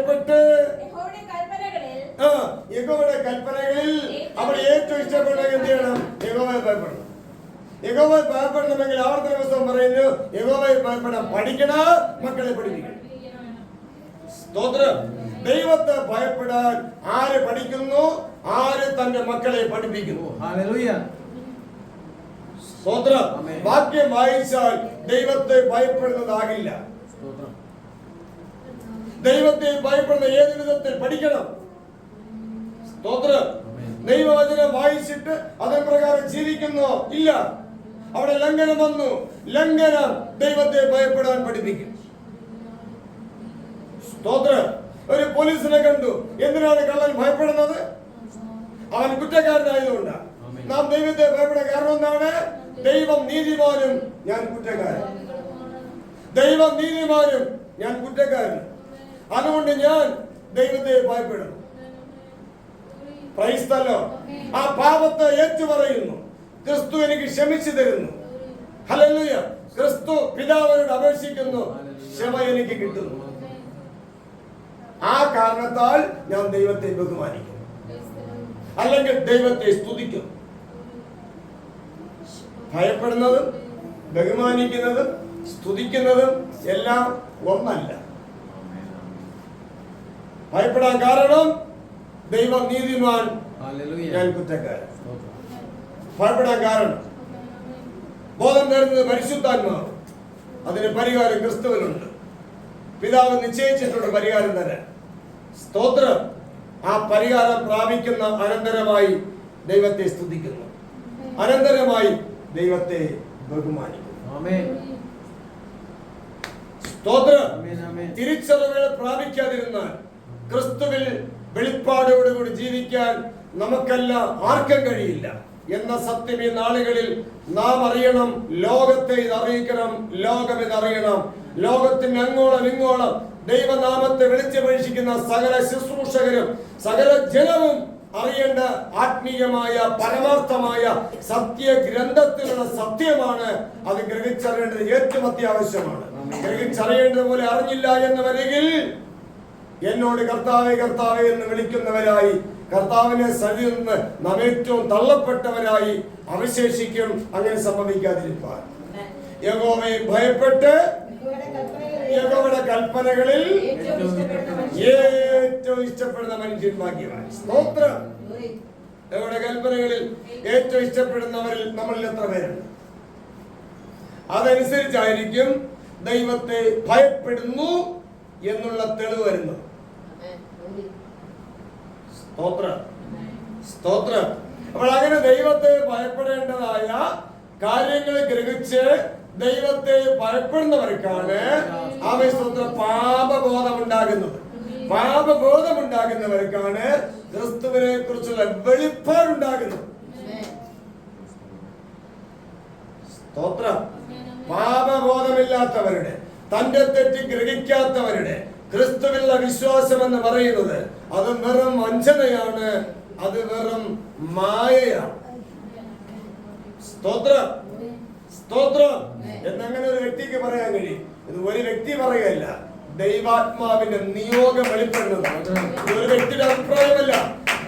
ഭയപ്പെട്ട് യഹോവയുടെ കൽപ്പനകളിൽ അവൾ ഏറ്റവും ഇഷ്ടപ്പെടുന്നത് എന്ത് ചെയ്യണം? യഹോവയെ ഭയപ്പെടണം. യഹോവയെ ഭയപ്പെടണമെങ്കിൽ ആവർത്തന പുസ്തകം പറയുന്നു, യഹോവയെ ഭയപ്പെടാൻ പഠിക്കണം, മക്കളെ പഠിപ്പിക്കണം. സ്തോത്രം. ദൈവത്തെ ഭയപ്പെടാൻ ആര് പഠിക്കുന്നു? ആര് തന്റെ മക്കളെ പഠിപ്പിക്കുന്നു? സ്തോത്രം. വാക്യം വായിച്ചാൽ ദൈവത്തെ ഭയപ്പെടുന്നതാകില്ല. ദൈവത്തെ ഭയപ്പെടുന്ന ഏത് വിധത്തിൽ പഠിക്കണം? സ്തോത്രം. ദൈവവചനം വായിച്ചിട്ട് അതേ പ്രകാരം ജീവിക്കുന്നോ? ഇല്ല. അവിടെ ലംഘനം വന്നു. ലംഘനം ദൈവത്തെ ഭയപ്പെടാൻ പഠിപ്പിക്കും. സ്തോത്രം. ഒരു പോലീസിനെ കണ്ടു. എന്തിനാണ് കള്ളൻ ഭയപ്പെടുന്നത്? അവൻ കുറ്റക്കാരനായതുകൊണ്ടാണ്. നാം ദൈവത്തെ ഭയപ്പെടാൻ കാരണം എന്താണ്? ദൈവം നീതിമാനും ഞാൻ കുറ്റക്കാരൻ. ദൈവം നീതിമാനും ഞാൻ കുറ്റക്കാരൻ. അതുകൊണ്ട് ഞാൻ ദൈവത്തെ ഭയപ്പെടുന്നു. Price the Lord. ആ പാപത്തെ ഏറ്റുപറയുന്നു. ക്രിസ്തു എനിക്ക് ക്ഷമിച്ചു തരുന്നു. ഹല്ലേലൂയ. ക്രിസ്തു പിതാവിനോട് അപേക്ഷിക്കുന്നു, ക്ഷമ എനിക്ക് കിട്ടുന്നു. ആ കാരണത്താൽ ഞാൻ ദൈവത്തെ ബഹുമാനിക്കുന്നു, അല്ലെങ്കിൽ ദൈവത്തെ സ്തുതിക്കുന്നു. ഭയപ്പെടുന്നതും ബഹുമാനിക്കുന്നതും സ്തുതിക്കുന്നതും എല്ലാം ഒന്നല്ല. ഭയപ്പെടാൻ കാരണം ദൈവം നീതിമാൻ, ഞാൻ കുറ്റക്കാരൻ. ഭയപ്പെടാൻ കാരണം ബോധം തരുന്നത് പരിശുദ്ധാത്മാവ്. അതിന് പരിഹാരം ക്രിസ്തുവിനുണ്ട്. പിതാവ് നിശ്ചയിച്ചിട്ടുണ്ട് പരിഹാരം തരാൻ. സ്തോത്രം. ആ പരിഹാരം പ്രാപിക്കുന്ന അനന്തരമായി ദൈവത്തെ സ്തുതിക്കുന്നു, അനന്തരമായി ദൈവത്തെ ബഹുമാനിക്കുന്നു. സ്തോത്രം. തിരിച്ചറിവുകൾ പ്രാപിക്കാതിരുന്നാൽ ക്രിസ്തുവിൽ വെളിപ്പാടോടുകൂടി ജീവിക്കാൻ നമുക്കെല്ലാം ആർക്കും കഴിയില്ല എന്ന സത്യം ഈ നാളുകളിൽ നാം അറിയണം. ലോകത്തെ ഇത് അറിയിക്കണം, ലോകം ഇത് അറിയണം. ലോകത്തിന് അങ്ങോളം ഇങ്ങോളം ദൈവനാമത്തെ വിളിച്ചപേക്ഷിക്കുന്ന സകല ശുശ്രൂഷകരും സകല ജനവും അറിയേണ്ട ആത്മീയമായ പരമാർത്ഥമായ സത്യഗ്രന്ഥത്തിലുള്ള സത്യമാണ്. അത് ഗ്രഹിച്ചറിയേണ്ടത് ഏറ്റവും അത്യാവശ്യമാണ്. ഗ്രഹിച്ചറിയേണ്ടത് പോലെ അറിഞ്ഞില്ല എന്ന് വരികിൽ എന്നോട് കർത്താവേ കർത്താവേ എന്ന് വിളിക്കുന്നവരായി കർത്താവിനെ സന്നിധിയിൽ നിന്ന് നാം ഏറ്റവും തള്ളപ്പെട്ടവരായി അവശേഷിക്കും. അങ്ങനെ സംഭവിക്കാതിരിക്കാൻ യഹോവയെ ഭയപ്പെട്ട് യഹോവയുടെ കൽപ്പനകളിൽ ഏറ്റവും ഇഷ്ടപ്പെടുന്ന മനുഷ്യൻ ഭാഗ്യവാൻ. സ്തോത്രം. യഹോവയുടെ കൽപ്പനകളിൽ ഏറ്റവും ഇഷ്ടപ്പെടുന്നവരിൽ നമ്മളിൽ എത്ര പേരുണ്ട്? അതനുസരിച്ചായിരിക്കും ദൈവത്തെ ഭയപ്പെടുന്നു എന്നുള്ള തെളിവ് വരുന്നത്. സ്തോത്രം. സ്തോത്രം. അപ്പോൾ അങ്ങനെ ദൈവത്തെ ഭയപ്പെടേണ്ടതായ കാര്യങ്ങൾ ഗ്രഹിച്ച് ദൈവത്തെ ഭയപ്പെടുന്നവർക്കാണ് പാപബോധമുണ്ടാകുന്നത്. പാപബോധമുണ്ടാകുന്നവർക്കാണ് ക്രിസ്തുവിനെ കുറിച്ചുള്ള വെളിപ്പാടുണ്ടാകുന്നത്. സ്തോത്രം. പാപബോധമില്ലാത്തവരുടെ, തന്റെ തെറ്റ് ഗ്രഹിക്കാത്തവരുടെ ക്രിസ്തുവിലുള്ള വിശ്വാസം എന്ന് പറയുന്നത് അത് വെറും വഞ്ചനയാണ്, അത് വെറും മായയാണ്. സ്തോത്രം. സ്തോത്രം. എന്നങ്ങനെ ഒരു വ്യക്തിക്ക് പറയാൻ കഴിയും. ഇത് ഒരു വ്യക്തി പറയുകയല്ല, ദൈവാത്മാവിന്റെ നിയോഗം വെളിപ്പെടുന്നതാണ്. ഒരു വ്യക്തിയുടെ അഭിപ്രായമല്ല,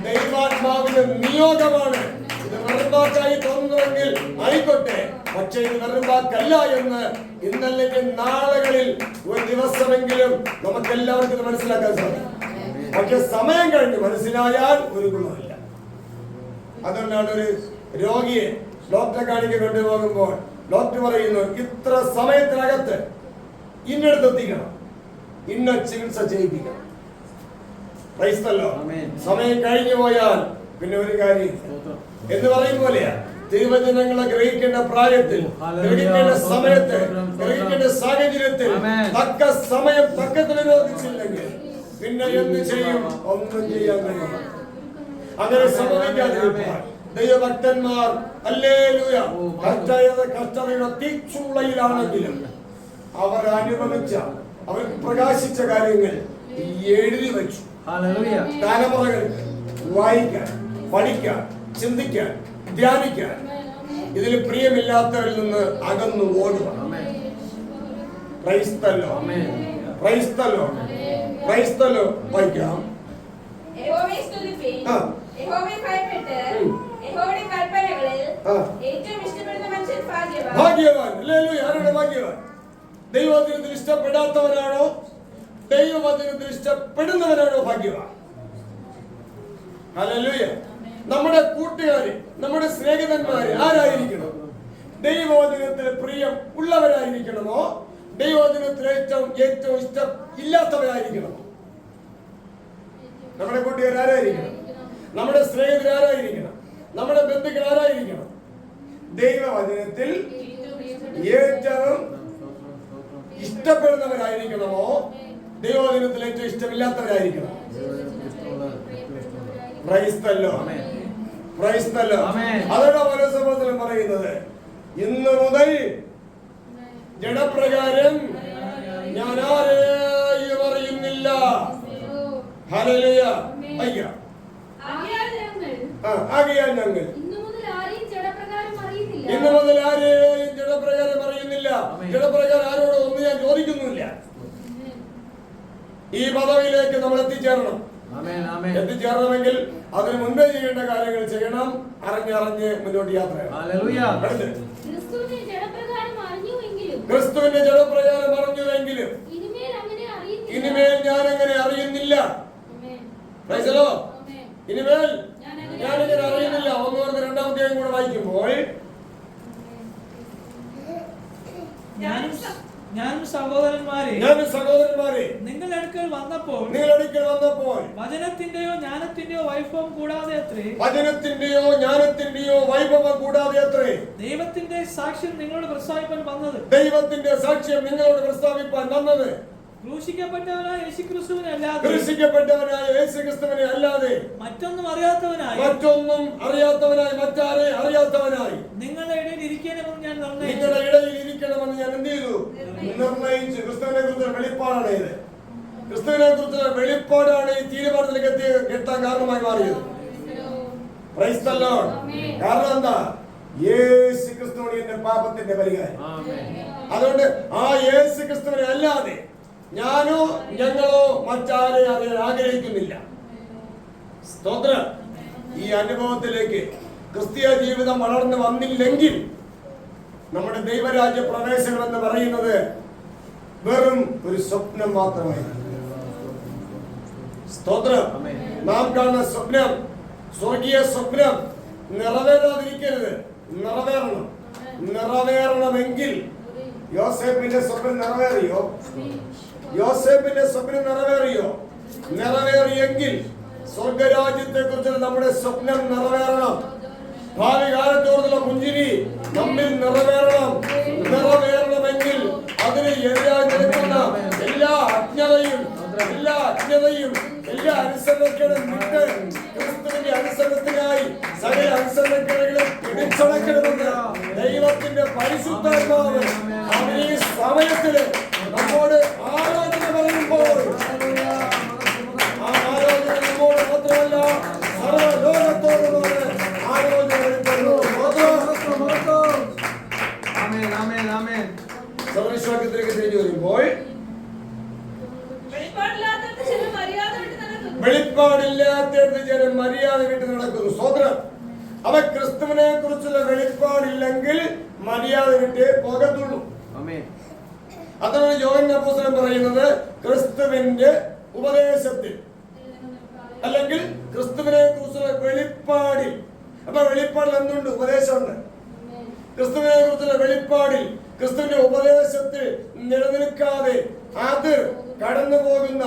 ദൈവാത്മാവിന്റെ നിയോഗമാണ്. ഇത് വെറും വാക്കായി തോന്നുന്നുവെങ്കിൽ ആയിക്കോട്ടെ, പക്ഷെ ഇത് വെറും വാക്കല്ല എന്ന് ഇന്നല്ലെങ്കിൽ നാളുകളിൽ ഒരു ദിവസമെങ്കിലും നമുക്ക് എല്ലാവർക്കും ഇത് മനസ്സിലാക്കാൻ സാധിക്കും. പക്ഷെ സമയം കഴിഞ്ഞ് മനസ്സിലായാൽ ഒരു ഗുണമില്ല. അതുകൊണ്ടാണ് ഒരു രോഗിയെ ഡോക്ടറെ കാണിക്കാൻ കൊണ്ടുപോകുമ്പോൾ ഡോക്ടർ പറയുന്നു, ഇത്ര സമയത്തിനകത്ത് ഇന്നടുത്ത് എത്തിക്കണം, ഇന്ന ചികിത്സ ചെയ്യിപ്പിക്കണം. സമയം കഴിഞ്ഞു പോയാൽ പിന്നെ ഒരു കാര്യം എന്ന് പറയും പോലെയാ. തിരുവചനങ്ങളെ ഗ്രഹിക്കേണ്ട പ്രായത്തിൽ, ഗ്രഹിക്കേണ്ട സമയത്ത്, ഗ്രഹിക്കേണ്ട സാഹചര്യത്തിൽ തക്ക സമയം തക്കത്തിൽ വിരോധിച്ചില്ലെങ്കിൽ പിന്നെ എന്ത് ചെയ്യും? ഒന്നും ചെയ്യാൻ കഴിയും. അങ്ങനെ സംഭവിക്കാതിരിക്കാൻ ദൈവഭക്തന്മാർ ഹല്ലേലൂയ കഷ്ടതയുടെ തീച്ചുളയിലാണെങ്കിലും അവർ അനുഭവിച്ച, അവർ പ്രകാശിച്ച കാര്യങ്ങൾ എഴുതി വെച്ചു. തലമുറകൾക്ക് വായിക്കാൻ, പഠിക്കാൻ, ചിന്തിക്കാൻ, ധ്യാനിക്കാൻ. ഇതിൽ പ്രിയമില്ലാത്തവരിൽ നിന്ന് അകന്നു ഓടുക. Praise the Lord. Praise the Lord. ക്രൈസ്തലോ വായിക്കാം. യഹോവയെ സ്തുതിപ്പിൻ, യഹോവയെ ഭയപ്പെട്ട് യഹോവയുടെ കൽപ്പനകളിൽ ഏറ്റവും ഇഷ്ടപ്പെടുന്ന മനുഷ്യൻ ഭാഗ്യവാൻ. ഭാഗ്യവാൻ. ഹല്ലേലൂയ. ആരാണ് ഭാഗ്യവാൻ? ദൈവവചനത്തിൽ ഇഷ്ടപ്പെടാത്തവനാണോ ദൈവവചനത്തിൽ ഇഷ്ടപ്പെടുന്നവനാണോ ഭാഗ്യവാൻ? ഹല്ലേലൂയ. നമ്മുടെ കൂട്ടുകാര്, നമ്മുടെ സ്നേഹിതന്മാര് ആരായിരിക്കണം? ദൈവവചനത്തിൽ പ്രിയം ഉള്ളവരായിരിക്കണമോ ദൈവവചനത്തിൽ ഏറ്റവും ഇഷ്ടം ഇല്ലാത്തവരായിരിക്കണമോ? നമ്മുടെ കൂട്ടുകാർ ആരായിരിക്കണം? നമ്മുടെ സ്നേഹിതർ ആരായിരിക്കണം? നമ്മുടെ ബന്ധുക്കൾ ആരായിരിക്കണം? ദൈവവചനത്തിൽ ഏറ്റവും ഇഷ്ടപ്പെടുന്നവരായിരിക്കണമോ ദൈവവചനത്തിൽ ഏറ്റവും ഇഷ്ടമില്ലാത്തവരായിരിക്കണം? അതോടെ പല സമൂഹത്തിലും പറയുന്നത്, ഇന്ന് മുതൽ ജഡപ്രകാരം ഞാൻ ആരെയും അറിയുന്നില്ല. ഹല്ലേലൂയ. ആകയാൽ ഞങ്ങൾ ഇന്ന് മുതൽ ആരെയും ജഡപ്രകാരം അറിയുന്നില്ല. ജഡപ്രകാരം ആരോടോ ഒന്നും ഞാൻ ചോദിക്കുന്നില്ല. ഈ പദവിയിലേക്ക് നമ്മൾ എത്തിച്ചേരണം. എത്തിച്ചേരണമെങ്കിൽ അതിന് മുൻപേ ചെയ്യേണ്ട കാര്യങ്ങൾ ചെയ്യണം. അറിഞ്ഞ് മുന്നോട്ട് യാത്ര ചെയ്യണം. ക്രിസ്തുവിന്റെ ജഡപ്രകാരം അറിഞ്ഞുവെങ്കിലും ഇനിമേൽ ഞാൻ അങ്ങനെ അറിയുന്നില്ല. ഇനിമേൽ ഞാനിങ്ങനെ അറിയുന്നില്ല. 1 രണ്ടാമത്തെ കൂടെ വായിക്കുമ്പോൾ ഞാനും സഹോദരന്മാരെ നിങ്ങളുടെ അടുക്കൽ വന്നപ്പോൾ വചനത്തിന്റെയോ ജ്ഞാനത്തിന്റെയോ വൈഭവം കൂടാതെ അത്രേ ദൈവത്തിന്റെ സാക്ഷ്യം നിങ്ങളോട് പ്രസ്താവിപ്പാൻ വന്നത്. ക്രൂശിക്കപ്പെട്ടവനായ യേശുക്രിസ്തുവിനെ അല്ലാതെ മറ്റൊന്നും അറിയാത്തവനായി മറ്റാരെ അറിയാത്തവനായി നിങ്ങളുടെ ഇടയിൽ ഇരിക്കണമെന്ന് ഞാൻ എന്ത് ചെയ്തു? നിർണയിച്ചു. ക്രിസ്തുവിനെ കുറിച്ചുള്ള വെളിപ്പാടാണ് ഇത്. ക്രിസ്തുവിനെ കുറിച്ചുള്ള വെളിപ്പാടാണ് ഈ തീരുമാനത്തിലേക്ക് എത്താൻ കാരണമായി മാറിയത്. Price the Lord. കാരണം എന്താ? യേശു ക്രിസ്തുവാണ് എന്റെ പാപത്തിന്റെ പരിഹാരം. അതുകൊണ്ട് ആ യേശു ക്രിസ്തുവിനെ അല്ലാതെ ഞാനോ ഞങ്ങളോ മറ്റാരെ അറിയാൻ ആഗ്രഹിക്കുന്നില്ല. സ്തോത്രം. ഈ അനുഭവത്തിലേക്ക് ക്രിസ്തീയ ജീവിതം വളർന്നു വന്നില്ലെങ്കിൽ നമ്മുടെ ദൈവരാജ്യ പ്രവേശനം എന്ന് പറയുന്നത് വെറും ഒരു സ്വപ്നം മാത്രമായി. സ്തോത്രം. നാം കാണുന്ന സ്വപ്നം, സ്വർഗീയ സ്വപ്നം നിറവേറാതിരിക്കരുത്. നിറവേറണമെങ്കിൽ യോസേപ്പിന്റെ സ്വപ്നം നിറവേറിയോ? നിറവേറിയെങ്കിൽ സ്വർഗരാജ്യത്തെ കുറിച്ചുള്ള നമ്മുടെ സ്വപ്നം നിറവേറണം. ഭാവി കാലത്തോടുള്ള പുഞ്ചിരി നമ്മിൽ നിറവേറണമെങ്കിൽ അതിന് എതിരായി നിൽക്കുന്ന എല്ലാ അജ്ഞതയും എല്ലാ അനുസരണങ്ങളും വിട്ട് ക്രിസ്തുവിന്റെ അനുസരണത്തിനായി സകല അനുസരണങ്ങളെ പിടിച്ചടക്കണമെന്ന് ദൈവത്തിന്റെ പരിശുദ്ധാത്മാവ് ഈ സമയത്തില് നമ്മോട് ആലോചന പറയുമ്പോൾ, ആ ആലോചന നമ്മോട് മാത്രമല്ല സർവ്വലോകത്തോടുമാണ് ആലോചന എടുക്കുന്നു. സർവ്വവിശ്വാസത്തിലേക്ക് തിരിഞ്ഞു വരുമ്പോൾ വെളിപ്പാടില്ലാത്തടുത്ത് ജനം മര്യാദ വിട്ട് നടക്കുന്നു. സ്വതന്ത്രം. അവ ക്രിസ്തുവിനെ കുറിച്ചുള്ള വെളിപ്പാടില്ലെങ്കിൽ മര്യാദ വിട്ടേ പോകത്തുള്ളൂ. അതാണ് യോഹന്നാൻ അപ്പോസ്തലൻ പറയുന്നത്, ക്രിസ്തുവിന്റെ ഉപദേശത്തിൽ അല്ലെങ്കിൽ ക്രിസ്തുവിനെ കുറിച്ചുള്ള വെളിപ്പാടിൽ. അപ്പൊ വെളിപ്പാടിൽ എന്തുണ്ട്? ഉപദേശമുണ്ട്. ക്രിസ്തുവിനെ കുറിച്ചുള്ള വെളിപ്പാടിൽ, ക്രിസ്തുവിന്റെ ഉപദേശത്തിൽ നിലനിൽക്കാതെ അത് കടന്നു പോകുന്ന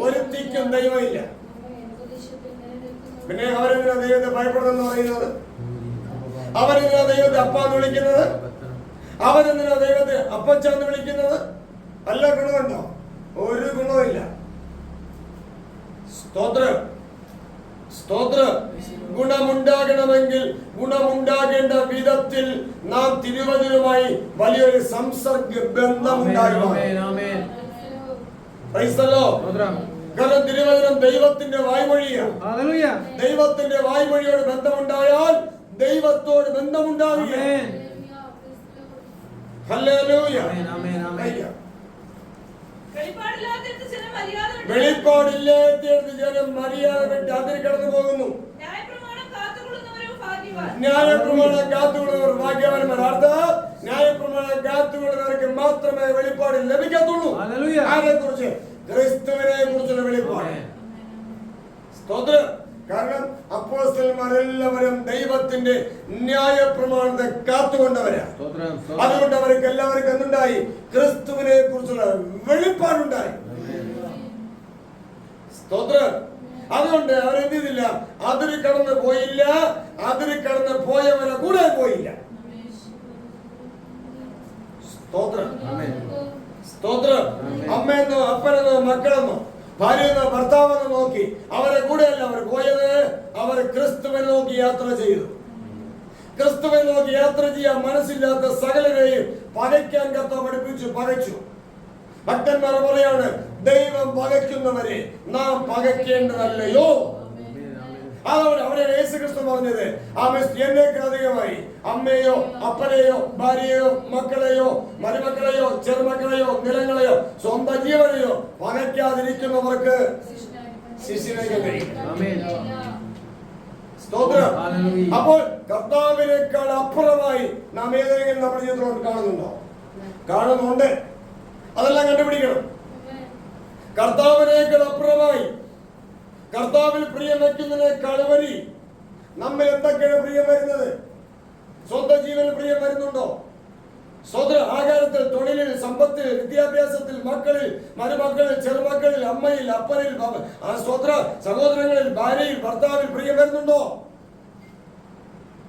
ഒരുത്തിക്കും ദൈവമില്ല. പിന്നെ അവരെന്തിനാ ദൈവത്തെ ഭയപ്പെടുന്നെന്ന് പറയുന്നത്? അവരെന്തിനാ ദൈവത്തെ അപ്പാന്ന് വിളിക്കുന്നത്? അവരെന്തിനാ ദൈവത്തെ അപ്പച്ചാന്ന് വിളിക്കുന്നത്? വല്ല ഗുണമുണ്ടോ? ഒരു ഗുണവുമില്ല. സ്തോത്രം. ഗുണമുണ്ടാകണമെങ്കിൽ ഗുണമുണ്ടാകേണ്ട വിധത്തിൽ നാം തിരുവചനവുമായി വലിയൊരു സംസർഗ ബന്ധമുണ്ടാകണം. കാരണം തിരുവചനം ദൈവത്തിന്റെ വായ്മൊഴിയാണ്. ദൈവത്തിന്റെ വായ്മൊഴിയോട് ബന്ധമുണ്ടായാൽ ദൈവത്തോട് ബന്ധമുണ്ടാവുക. വെളിപ്പാടില്ലാത്തടത്ത് ചില മര്യാദ വിട്ട് വെളിപ്പാടില്ലാത്തടത്ത് ജനം മര്യാദ വിട്ട് അതിൽ കടന്നു പോകുന്നു. ന്യായപ്രമാണം കാത്തുകൊള്ളുന്നവരോ ഭാഗ്യവാൻ. ന്യായപ്രമാണം കാത്തുകൊള്ളുന്നവർ ഭാഗ്യവാന്മാർ. അർത്ഥം ന്യായപ്രമാണം കാത്തുകൊള്ളുന്നവർക്ക് മാത്രമേ വെളിപ്പാട് ലഭിക്കത്തുള്ളൂ. ആരെ കുറിച്ച്? ക്രിസ്തുവിനെ കുറിച്ചുള്ള വെളിപ്പാട്. സ്തോത്രം. കാരണം അപ്പോസ്തലന്മാരെല്ലാവരും ദൈവത്തിന്റെ ന്യായപ്രമാണത്തെ കാത്തുകൊണ്ടവരാ. അതുകൊണ്ട് അവർക്ക് എല്ലാവർക്കും എന്തുണ്ടായി? ക്രിസ്തുവിനെ കുറിച്ചുള്ള വെളിപ്പാടുണ്ടായി. സ്തോത്രം. അതുകൊണ്ട് അവരെന്ത് ചെയ്തില്ല? അതിര് കടന്ന് പോയില്ല. അതിര് കടന്ന് പോയവരെ കൂടെ പോയില്ല. സ്തോത്രം. സ്തോത്രം. അമ്മയെന്നോ അപ്പനെന്നോ മക്കളെന്നോ ഭാര്യയെന്നോ ഭർത്താവെന്നോ നോക്കി അവരെ കൂടെയല്ല അവർ പോയത്. അവർ ക്രിസ്തുവിനെ നോക്കി യാത്ര ചെയ്തു. ക്രിസ്തുവിനെ നോക്കി യാത്ര ചെയ്യാൻ മനസ്സില്ലാത്ത സകലരെയും പകയ്ക്കാൻ കർത്താവ് പഠിപ്പിച്ചു. പകച്ചു. ഭക്തന്മാർ പറയാണ്, ദൈവം പകയ്ക്കുന്നവരെ നാം പകയ്ക്കേണ്ടതല്ലയോ? അതോടെ അവിടെ യേശുക്രിസ്തു പറഞ്ഞത്, എന്നേക്കാൾ അധികമായി അമ്മയെയോ അപ്പനെയോ ഭാര്യയെയോ മക്കളെയോ മരുമക്കളെയോ ചെറുമക്കളെയോ നിലങ്ങളെയോ സ്വന്തം ജീവനെയോ പകയ്ക്കാതിരിക്കുന്നവർക്ക് ശിഷ്യനായി കഴിയും. സ്തോത്രം. അപ്പോൾ കർത്താവിനേക്കാൾ അപ്പുറമായി നാം ഏതെങ്കിലും നമ്മുടെ ജീവിതത്തിൽ കാണുന്നുണ്ടോ? കാണുന്നുണ്ട്. അതെല്ലാം കണ്ടുപിടിക്കണം. കർത്താവിനേക്കാൾ അപ്പുറമായി കർത്താവിൽ പ്രിയം വയ്ക്കുന്നതിനേക്കാൾ ഉപരി നമ്മിൽ എന്തൊക്കെയാണ് പ്രിയം വരുന്നത്? സ്വന്തം ജീവനിൽ പ്രിയം വരുന്നുണ്ടോ? സ്വന്തം ആഹാരത്തിൽ, തൊഴിലിൽ, സമ്പത്തിൽ, വിദ്യാഭ്യാസത്തിൽ, മക്കളിൽ, മരുമക്കളിൽ, ചെറുമക്കളിൽ, അമ്മയിൽ, അപ്പനിൽ, സഹോദരങ്ങളിൽ, ഭാര്യയിൽ, ഭർത്താവിൽ പ്രിയം വരുന്നുണ്ടോ?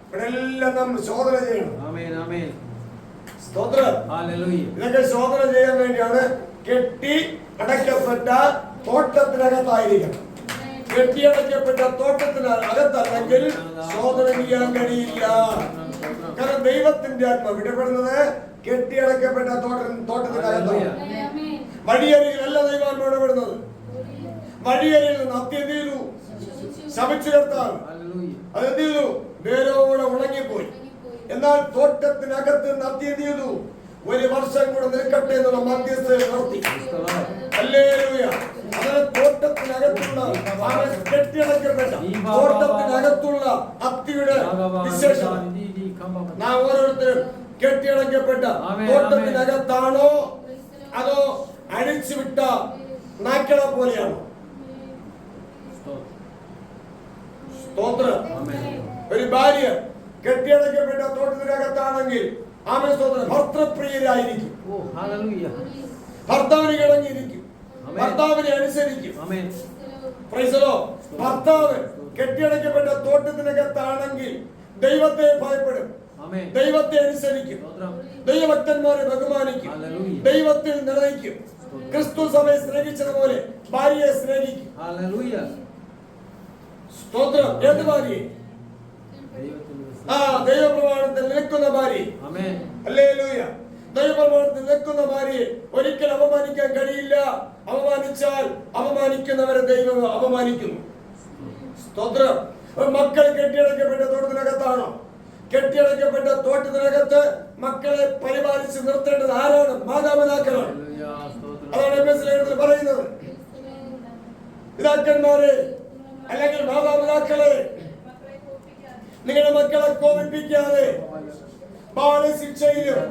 ഇവിടെല്ലാം നാം ശോധന ചെയ്യണം. സ്തോത്രം. ഇതൊക്കെ ശോധന ചെയ്യാൻ വേണ്ടിയാണ് കെട്ടി അടയ്ക്കപ്പെട്ട തോട്ടത്തിനകത്തായിരിക്കണം. കെട്ടിയടയ്ക്കപ്പെട്ട തോട്ടത്തിന് അകത്തല്ലെങ്കിൽ ശോധന ചെയ്യാൻ കഴിയില്ല. കാരണം ദൈവത്തിന്റെ ആത്മാവ് ഇടപെടുന്നത് കെട്ടിയടയ്ക്കപ്പെട്ട തോട്ടത്തിനകത്താണ്. വഴിയരികിലല്ല ദൈവാത്മാവ് ഇടപെടുന്നത്. വഴിയരിയിൽ നിന്ന് അത്യന്ത് ചെയ്തു? ശപിച്ചു കർത്താവ്. അതെന്ത് ചെയ്തു? വേരോടെ ഉണങ്ങിപ്പോയി. എന്നാൽ തോട്ടത്തിനകത്ത് നിന്ന് അത്യന്ത് ചെയ്തു? ഒരു വർഷം കൂടെ നിൽക്കട്ടെ എന്നുള്ള മധ്യസ്ഥത നടത്തി. ഹല്ലേലൂയ. അങ്ങനെ തോട്ടത്തിനകത്തുള്ള കെട്ടിയടക്കപ്പെട്ട തോട്ടത്തിനകത്തുള്ള അത്തിയുടെ വിശേഷം നാം ഓരോരുത്തരും കെട്ടിയടക്കപ്പെട്ട തോട്ടത്തിനകത്താണോ അതോ അഴിച്ചുവിട്ട നായ്ക്കളെ പോലെയാണോ? സ്തോത്രം. ഒരു ഭാര്യ കെട്ടിയടക്കപ്പെട്ട തോട്ടത്തിനകത്താണെങ്കിൽ ആമേൻ സ്തോത്രം, ഭർത്തൃപ്രിയരായിരിക്കും. ഭർത്താവിന് കിടങ്ങിയിരിക്കും. ഭർത്താവിനെ അനുസരിക്കും. Price the Lord. ഭർത്താവ് കെട്ടിയടക്കപ്പെട്ട തോട്ടത്തിനകത്താണെങ്കിൽ ദൈവത്തെ ഭയപ്പെടും. ദൈവത്തെ അനുസരിക്കും. ദൈവഭക്തന്മാരെ ബഹുമാനിക്കും. ദൈവത്തിൽ നിലനിൽക്കും. ക്രിസ്തു സഭയെ സ്നേഹിച്ചതുപോലെ ഭാര്യയെ സ്നേഹിക്കും. സ്തോത്രം. ഏത് ഭാര്യ? ദൈവപ്രമാണത്തിൽ നിൽക്കുന്ന ഭാര്യ. ഹല്ലേലൂയ. ദൈവപ്രമാണത്തിൽ നിൽക്കുന്ന ഭാര്യയെ ഒരിക്കൽ അപമാനിക്കാൻ കഴിയില്ല. അപമാനിച്ചാൽ അപമാനിക്കുന്നവരെ ദൈവം അപമാനിക്കുന്നു. സ്തോത്രം. മക്കൾ കെട്ടിയടക്കപ്പെട്ട തോട്ടത്തിനകത്താണോ? കെട്ടിയടക്കപ്പെട്ട തോട്ടത്തിനകത്ത് മക്കളെ പരിപാലിച്ച് നിർത്തേണ്ടത് ആരാണ്? മാതാപിതാക്കളാണ്. അതാണ് എഫെസ്യർ പറയുന്നത്. പിതാക്കന്മാരെ അല്ലെങ്കിൽ മാതാപിതാക്കളെ നിങ്ങളുടെ മക്കളെ കോപിപ്പിക്കാതെ ബാലശിക്ഷയിലും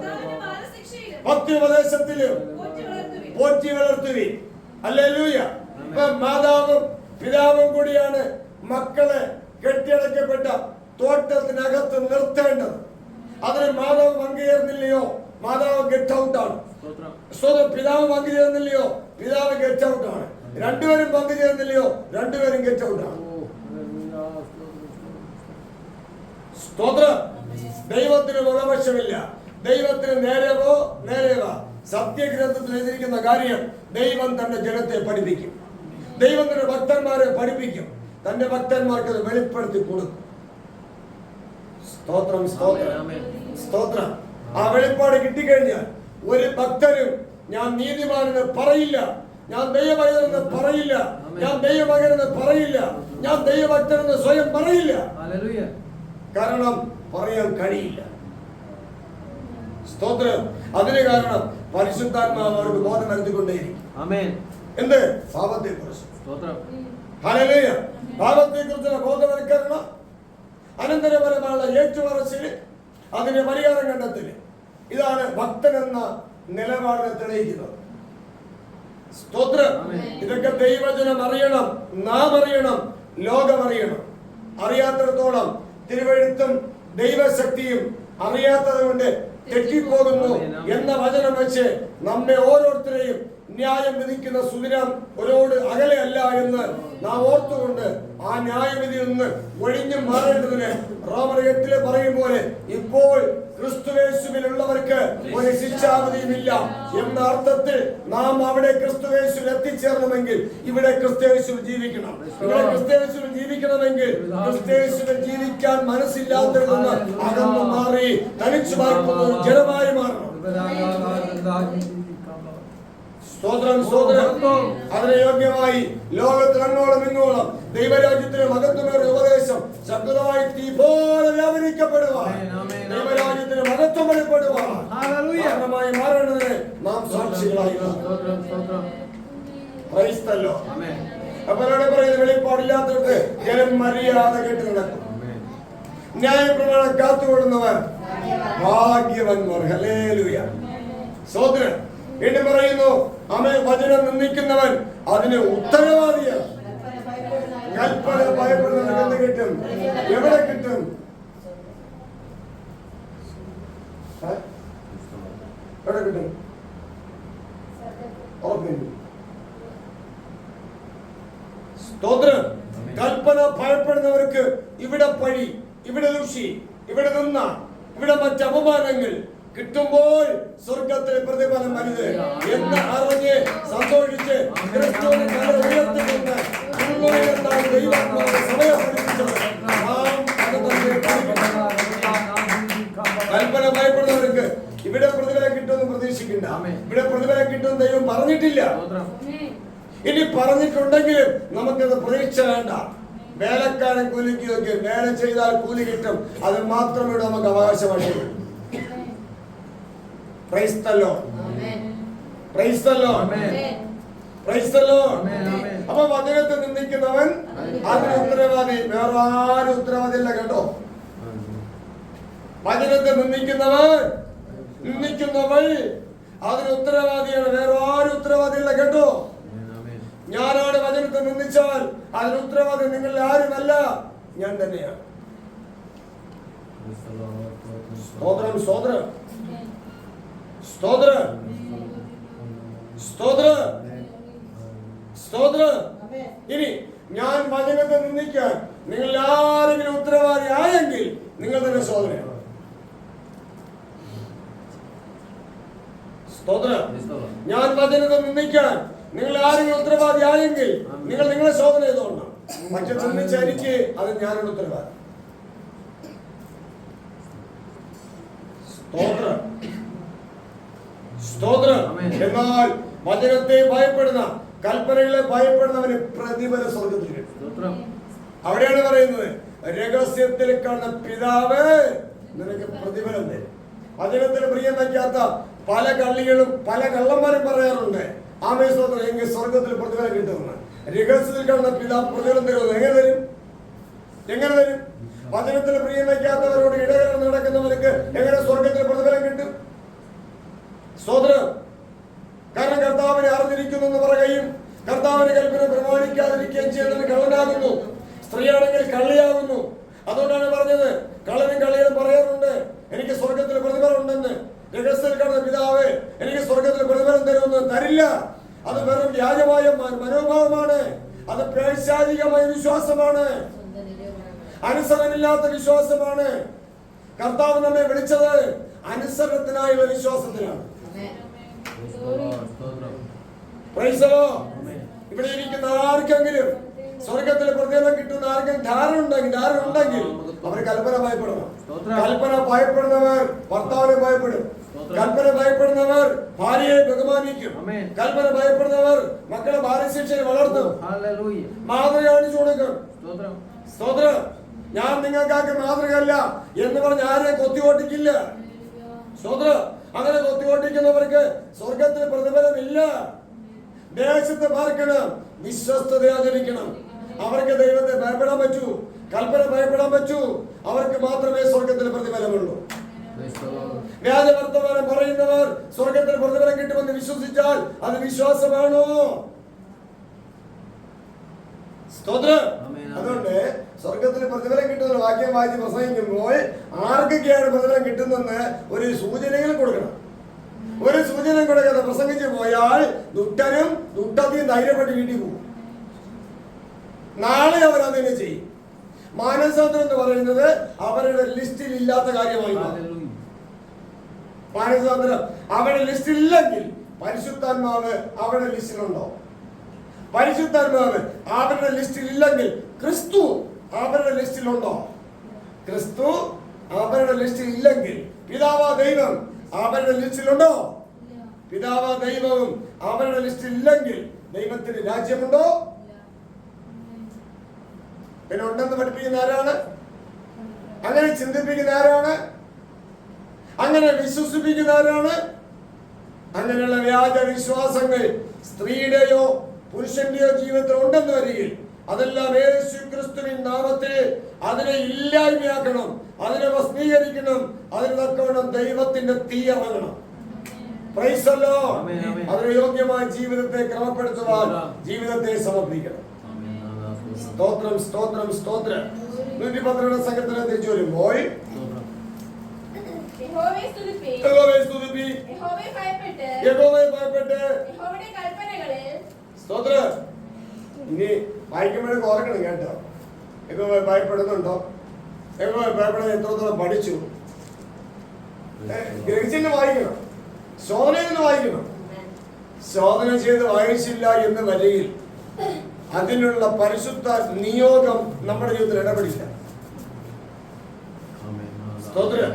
ഭക്തിയുപദേശത്തിലും പോറ്റി വളർത്തുവിൻ. ഹല്ലേലൂയ. മാതാവും പിതാവും കൂടിയാണ് മക്കളെ കെട്ടിയടക്കപ്പെട്ട തോട്ടത്തിനകത്ത് നിർത്തേണ്ടത്. അതിന് മാതാവ് പങ്കുചേർന്നില്ലയോ മാതാവ് ഗെറ്റ് ഔട്ട് ആണ്. പിതാവ് പങ്കുചേർന്നില്ലയോ പിതാവ് ഗെറ്റ് ഔട്ട് ആണ്. രണ്ടുപേരും പങ്കുചേർന്നില്ലയോ രണ്ടുപേരും ഗെറ്റ് ഔട്ട് ആണ്. സ്തോത്രം. ദൈവത്തിന് മുഖപക്ഷമില്ല. ദൈവത്തിന് നേരെവോ നേരെവാ. സത്യഗ്രന്ഥത്തിൽ എഴുതിയിരിക്കുന്ന കാര്യം ദൈവം തന്റെ ജനത്തെ പഠിപ്പിക്കും. ദൈവം തന്റെ ഭക്തന്മാരെ പഠിപ്പിക്കും. തന്റെ ഭക്തന്മാർക്ക് അത് വെളിപ്പെടുത്തി കൊടുക്കും. സ്തോത്രം. സ്തോത്രം. സ്തോത്രം. ആ വെളിപ്പാട് കിട്ടിക്കഴിഞ്ഞാൽ ഒരു ഭക്തനും ഞാൻ നീതിമാനെന്ന് പറയില്ല, ഞാൻ ദൈവഭക്തനെന്ന് പറയില്ല, ഞാൻ ദൈവമകനെന്ന് പറയില്ല, ഞാൻ ദൈവഭക്തനെന്ന് സ്വയം പറയില്ല. കാരണം പറയാൻ കഴിയില്ല. സ്തോത്രം. അതിന് കാരണം പരിശുദ്ധാത്മാവ് അവർക്ക് ബോധം വരുത്തിക്കൊണ്ടേയിരിക്കും. ആമേൻ. എന്ത്? പാപത്തെക്കുറിച്ച്. സ്തോത്രം. ഹല്ലേലൂയ. പാപത്തെക്കുറിച്ചുള്ള ബോധവൽക്കരണം, അനന്തരപരമായ ഏറ്റുപറച്ചില്, അതിന്റെ പരിഹാരം കണ്ടെത്തല്. ഇതാണ് ഭക്തൻ എന്ന നിലപാടിനെ തെളിയിക്കുന്നത്. സ്തോത്രം. ഇതൊക്കെ ദൈവജനം അറിയണം, നാം അറിയണം, ലോകം അറിയണം. അറിയാത്തിടത്തോളം തിരുവെഴുത്തും ദൈവശക്തിയും അറിയാത്തത് കൊണ്ട് തെറ്റിപ്പോകുന്നു എന്ന വചനം വെച്ച് നമ്മെ ഓരോരുത്തരെയും ന്യായം വിധിക്കുന്ന സുദിനം ഒരോട് അകലെയല്ല എന്ന് നാം ഓർത്തുകൊണ്ട് ആ ന്യായവിധിയിൽ നിന്ന് ഒഴിഞ്ഞു മാറേണ്ടതിന് റോമർ 8 പറയും പോലെ ഇപ്പോൾ ക്രിസ്തുവേശുവിലുള്ളവർക്ക് ഒരു ശിക്ഷാവിധിയുമില്ല എന്ന അർത്ഥത്തിൽ നാം അവിടെ ക്രിസ്തുവേശുവിൽ എത്തിച്ചേരണമെങ്കിൽ ഇവിടെ ക്രിസ്തുവേശുവിൽ ജീവിക്കണം. ഇവിടെ ക്രിസ്തുവേശുവിൽ ജീവിക്കണമെങ്കിൽ ക്രിസ്തുവേശുവിൽ ജീവിക്കാൻ മനസ്സില്ലാത്തതിൽ നിന്ന് അകന്നു മാറി തനിച്ചു പാർക്കുന്ന ഒരു ജനമായി മാറണം. സ്തോത്രം, സ്തോത്രം. അതിന് യോഗ്യമായി ലോകത്തിൽ അങ്ങോളം ഇങ്ങോളം ദൈവരാജ്യത്തിന് മഹത്വമേറിയ ഉപദേശം ശക്തമായി തീ പോലെ വ്യാപരിക്കപ്പെടുവാൻ, ദൈവരാജ്യത്തിന് മഹത്വം വെളിപ്പെടുവാൻ കാരണമായി മാറേണ്ടതിന് നാം സാക്ഷികളായി. അപ്പോൾ അവിടെ പറയുന്നത് വെളിപ്പാടില്ലാത്തവർക്ക് ജനം മര്യാദ കേട്ട് നടക്കും. ന്യായപ്രമാണം കാത്തുകൊള്ളുന്നവർ ഭാഗ്യവാന്മാർ. ഹല്ലേലൂയ. സ്തോത്രം. വീണ്ടും പറയുന്നു, ആമേൻ. വചനം നിന്ദിക്കുന്നവൻ അതിന് ഉത്തരവാദിയാണ്. കൽപ്പന ഭയപ്പെടുന്നവർക്ക് എന്ത് കിട്ടും? എവിടെ കിട്ടും? എവിടെ കിട്ടും? സ്തോത്രം. കൽപ്പന ഭയപ്പെടുന്നവർക്ക് ഇവിടെ പഴി, ഇവിടെ ദുഷി, ഇവിടെ നിന്ന, ഇവിടെ മറ്റ് അപമാനങ്ങൾ കിട്ടുമ്പോൾ സ്വർഗത്തിലെ പ്രതിഫലം വലുത് എന്ന് അറിഞ്ഞ് സന്തോഷിച്ച് ക്രിസ്തുവിനെ തല ഉയർത്തിക്കൊണ്ട് ദൈവാത്മാവ് സമയം പഠിപ്പിച്ചത് നാം അത് തന്നെ പഠിക്കണം. കൽപ്പന ഭയപ്പെടുന്നവർക്ക് ഇവിടെ പ്രതിഫലം കിട്ടുമെന്ന് പ്രതീക്ഷിക്കണ്ട. ഇവിടെ പ്രതിഫലം കിട്ടുമെന്ന് ദൈവം പറഞ്ഞിട്ടില്ല. ഇനി പറഞ്ഞിട്ടുണ്ടെങ്കിലും നമുക്കത് പ്രതീക്ഷ വേണ്ട. വേലക്കാരൻ കൂലിക്ക് നോക്കി വേല ചെയ്താൽ കൂലി കിട്ടും, അത് മാത്രമേ നമുക്ക് അവകാശമായിട്ടുള്ളൂ. Praise the Lord. Praise the Lord. Praise the Lord. അപ്പൊ വചനത്തെ നിന്ദിക്കുന്നവൻ അതിന് ഉത്തരവാദി. വേറെ ആരും ഉത്തരവാദിയല്ല കേട്ടോ. വചനത്തെ നിന്ദിക്കുന്നവൾ അതിന് ഉത്തരവാദിയാണ്. വേറെ ആരും ഉത്തരവാദിയല്ല കേട്ടോ. ഞാനാണ് വചനത്തെ നിന്ദിച്ചാൽ അതിന് ഉത്തരവാദി നിങ്ങൾ ആരുമല്ല, ഞാൻ തന്നെയാണ്. സ്തോത്രം, സ്തോത്രം, സ്തോത്രം, സ്തോത്രം, സ്തോത്രം. ഇനി ഞാൻ വചനത്തെ നിന്ദിക്കാൻ നിങ്ങൾ ആരെങ്കിലും ഉത്തരവാദി ആയെങ്കിൽ നിങ്ങൾ തന്നെ ശോധനയാണ്. സ്തോത്രം. ഞാൻ വചനത്തെ നിന്ദിക്കാൻ നിങ്ങൾ ആരെങ്കിലും ഉത്തരവാദി ആയെങ്കിൽ നിങ്ങൾ നിങ്ങളെ ശോധന ചെയ്തോളണം. പക്ഷെ നിന്ദിച്ച എനിക്ക് അത് ഞാനൊരു ഉത്തരവാദി. സ്തോത്രം, സ്തോത്രം. എന്നാൽ വചനത്തെ ഭയപ്പെടുന്ന, കൽപ്പനകളെ ഭയപ്പെടുന്നവന് പ്രതിഫല സ്വർഗത്തിൽ കിട്ടും. അവിടെയാണ് പറയുന്നത്, രഹസ്യത്തിൽ കാണുന്ന പിതാവ് നിനക്ക് പ്രതിഫലം തരും. വചനത്തിന് പ്രിയം വയ്ക്കാത്ത പല കള്ളികളും പല കള്ളന്മാരും പറയാറുണ്ട്, ആമേ സ്തോത്രം, എങ്കിൽ സ്വർഗത്തിൽ പ്രതിഫലം കിട്ടുമെന്ന്. രഹസ്യത്തിൽ കാണുന്ന പിതാവ് പ്രതിഫലം തരുമെന്ന് എങ്ങനെ തരും? എങ്ങനെ തരും? വചനത്തിന് പ്രിയം വയ്ക്കാത്തവരോട് ഇടകലർന്ന് നടക്കുന്നവർക്ക് എങ്ങനെ സ്വർഗത്തിൽ പ്രതിഫലം കിട്ടും? സ്തോത്രം. കാരണം കർത്താവിനെ അറിഞ്ഞിരിക്കുന്നു എന്ന് പറയുകയും കർത്താവിന്റെ കൽപ്പന പ്രമാണിക്കാതിരിക്കുകയും ചെയ്യുന്നതിന് കള്ളനാകുന്നു. സ്ത്രീയാണെങ്കിൽ കള്ളിയാകുന്നു. അതുകൊണ്ടാണ് പറഞ്ഞത്, കള്ളനും കള്ളിയും പറയാറുണ്ട് എനിക്ക് സ്വർഗത്തിൽ പ്രതിഫലം ഉണ്ടെന്ന്. രഹസ്യത്തിൽ കാണുന്ന പിതാവ് എനിക്ക് സ്വർഗത്തിൽ പ്രതിഫലം തരുമെന്ന് തരില്ല. അത് വെറും വ്യാജമായ മനോഭാവമാണ്. അത് പൈശാചികമായ വിശ്വാസമാണ്, അനുസരണമില്ലാത്ത വിശ്വാസമാണ്. കർത്താവ് നമ്മെ വിളിച്ചത് അനുസരണത്തിനായുള്ള വിശ്വാസത്തിലാണ്. ഇവിടെ ഇരിക്കുന്ന ആർക്കെങ്കിലും സ്വർഗത്തിൽ പ്രതിഫലം കിട്ടുന്ന ആർക്കെങ്കിലും ധാരണ ഉണ്ടെങ്കിൽ അവർ കൽപ്പന ഭയപ്പെടണം. കൽപ്പന ഭയപ്പെടുന്നവർ ഭർത്താവിനെ ഭയപ്പെടും. കൽപ്പന ഭയപ്പെടുന്നവർ ഭാര്യയെ ബഹുമാനിക്കും. കൽപ്പന ഭയപ്പെടുന്നവർ മക്കളെ ഭാര്യശിക്ഷയെ വളർത്തും, മാതൃക കാണിച്ചു കൊടുക്കും. സ്തോത്രം. ഞാൻ നിങ്ങൾക്കാർക്ക് മാതൃകയല്ല എന്ന് പറഞ്ഞ് ആരെയും കൊത്തിയോട്ടിക്കില്ല. സ്തോത്രം. അങ്ങനെ കൊത്തിയോട്ടിക്കുന്നവർക്ക് സ്വർഗത്തിന് പ്രതിഫലമില്ല. ദേശത്ത് പാർക്കണം, വിശ്വസ്തത ആചരിക്കണം. അവർക്ക് ദൈവത്തെ ഭയപ്പെടാൻ പറ്റൂ, കൽപ്പന ഭയപ്പെടാൻ പറ്റൂ. അവർക്ക് മാത്രമേ സ്വർഗത്തിൽ പ്രതിഫലമുള്ളൂ. വ്യാജ വർത്തമാനം പറയുന്നവർ സ്വർഗത്തിൽ പ്രതിഫലം കിട്ടുമെന്ന് വിശ്വസിച്ചാൽ അത് വിശ്വാസമാണോ? സ്തോത്രം. അതുകൊണ്ട് സ്വർഗത്തിൽ പ്രതിഫലം കിട്ടുന്ന വാക്യം വായിച്ച് പ്രസംഗിക്കുമ്പോൾ ആർക്കൊക്കെയാണ് പ്രതിഫലം കിട്ടുന്നെന്ന് ഒരു സൂചനകൾ കൊടുക്കണം. ഒരു സൂചന കൊടുക്കാതെ പ്രസംഗിച്ചു പോയാൽ ദുഷ്ടനും ദുഷ്ടത്തെയും ധൈര്യപ്പെട്ട് വീട്ടിൽ പോകും. നാളെ അവരതിനെ ചെയ്യും. മാനസാന്തരം എന്ന് പറയുന്നത് അവരുടെ ലിസ്റ്റിൽ ഇല്ലാത്ത കാര്യമായി. മാനസാന്തരം അവരുടെ ലിസ്റ്റിൽ ഇല്ലെങ്കിൽ പരിശുദ്ധാത്മാവ് അവരുടെ ലിസ്റ്റിലുണ്ടോ? പരിശുദ്ധാത്മാവ് അവരുടെ ലിസ്റ്റിൽ ഇല്ലെങ്കിൽ ക്രിസ്തു അവരുടെ ലിസ്റ്റിലുണ്ടോ? ക്രിസ്തു അവരുടെ ലിസ്റ്റിൽ ഇല്ലെങ്കിൽ പിതാവാ ദൈവം അവരുടെ ലിസ്റ്റിലുണ്ടോ? പിതാവാ ദൈവവും അവരുടെ ലിസ്റ്റിൽ ഇല്ലെങ്കിൽ ദൈവത്തിന് രാജ്യമുണ്ടോ? പിന്നെ ഉണ്ടെന്ന് പഠിപ്പിക്കുന്ന ആരാണ്? അങ്ങനെ ചിന്തിപ്പിക്കുന്ന ആരാണ്? അങ്ങനെ വിശ്വസിപ്പിക്കുന്ന ആരാണ്? അങ്ങനെയുള്ള വ്യാജ വിശ്വാസങ്ങൾ സ്ത്രീയുടെയോ പുരുഷന്റെയോ ജീവിതത്തിൽ ഉണ്ടെന്ന് വരികിൽ അതെല്ലാം യേശു ക്രിസ്തുവിൻ നാമത്തിൽ അതിനെ ഇല്ലായ്മയാക്കണം, അതിനെ ഭസ്മീകരിക്കണം. അതിന് തക്കവണ്ണം ദൈവത്തിന്റെ തീ ഇറങ്ങണം. Price the Lord. അതിന് യോഗ്യമായ ജീവിതത്തെ ക്രമപ്പെടുത്തുവാൻ ജീവിതത്തെ സമർപ്പിക്കണം. സ്തോത്രം, സ്തോത്രം, സ്തോത്രം. 112 സംഘത്തിന് തിരിച്ചു വരുമ്പോൾ യഹോവയെ സ്തുതിപ്പി, യഹോവയെ ഭയപ്പെട്ട്, യഹോവയുടെ കൽപ്പനകളിൽ. സ്തോത്രം. ഇനി വായിക്കുമ്പോഴേക്ക് ഓർക്കണം കേട്ടോ, യഹോവയെ ഭയപ്പെടുന്നുണ്ടോ? യഹോവയെ ഭയപ്പെടാൻ എത്രത്തോളം പഠിച്ചു? ഗ്രഹിച്ചിട്ട് വായിക്കണം, ശോധന ചെയ്ത് വായിക്കണം. ശോധന ചെയ്ത് വായിച്ചില്ല എന്ന് വരികിൽ അതിനുള്ള പരിശുദ്ധ നിയോഗം നമ്മുടെ ജീവിതത്തിൽ ഇടപെടില്ല. സ്തോത്രം.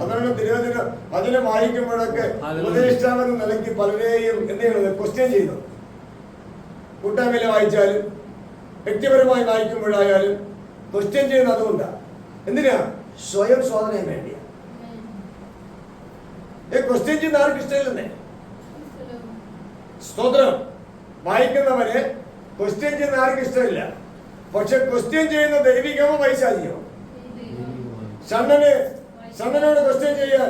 അതാണ് തിരുവചനം. അതിനെ വായിക്കുമ്പോഴൊക്കെ ഉപദേഷ്ടാവെന്ന നിലയ്ക്ക് പലരെയും എന്തെങ്കിലും ക്വസ്റ്റ്യൻ ചെയ്തു. കൂട്ടായ്മയിൽ വായിച്ചാലും വ്യക്തിപരമായി വായിക്കുമ്പോഴായാലും ക്വസ്റ്റ്യൻ ചെയ്യുന്നത് അതുകൊണ്ടാണ്. എന്തിനാ? സ്വയം ശോധനയും വേണ്ടിയാ. ക്വസ്റ്റ്യൻ ചെയ്യുന്ന ആർക്ക് ഇഷ്ടമില്ലെന്നേ. സ്തോത്രം. വായിക്കുന്നവരെ ക്വസ്റ്റ്യൻ ചെയ്യുന്ന ആർക്കും ഇഷ്ടമില്ല. പക്ഷെ ക്വസ്റ്റ്യൻ ചെയ്യുന്ന ദൈവികമോ പൈശാചികമോ? ഷണ്ണനോട് ക്വസ്റ്റ്യൻ ചെയ്യാൻ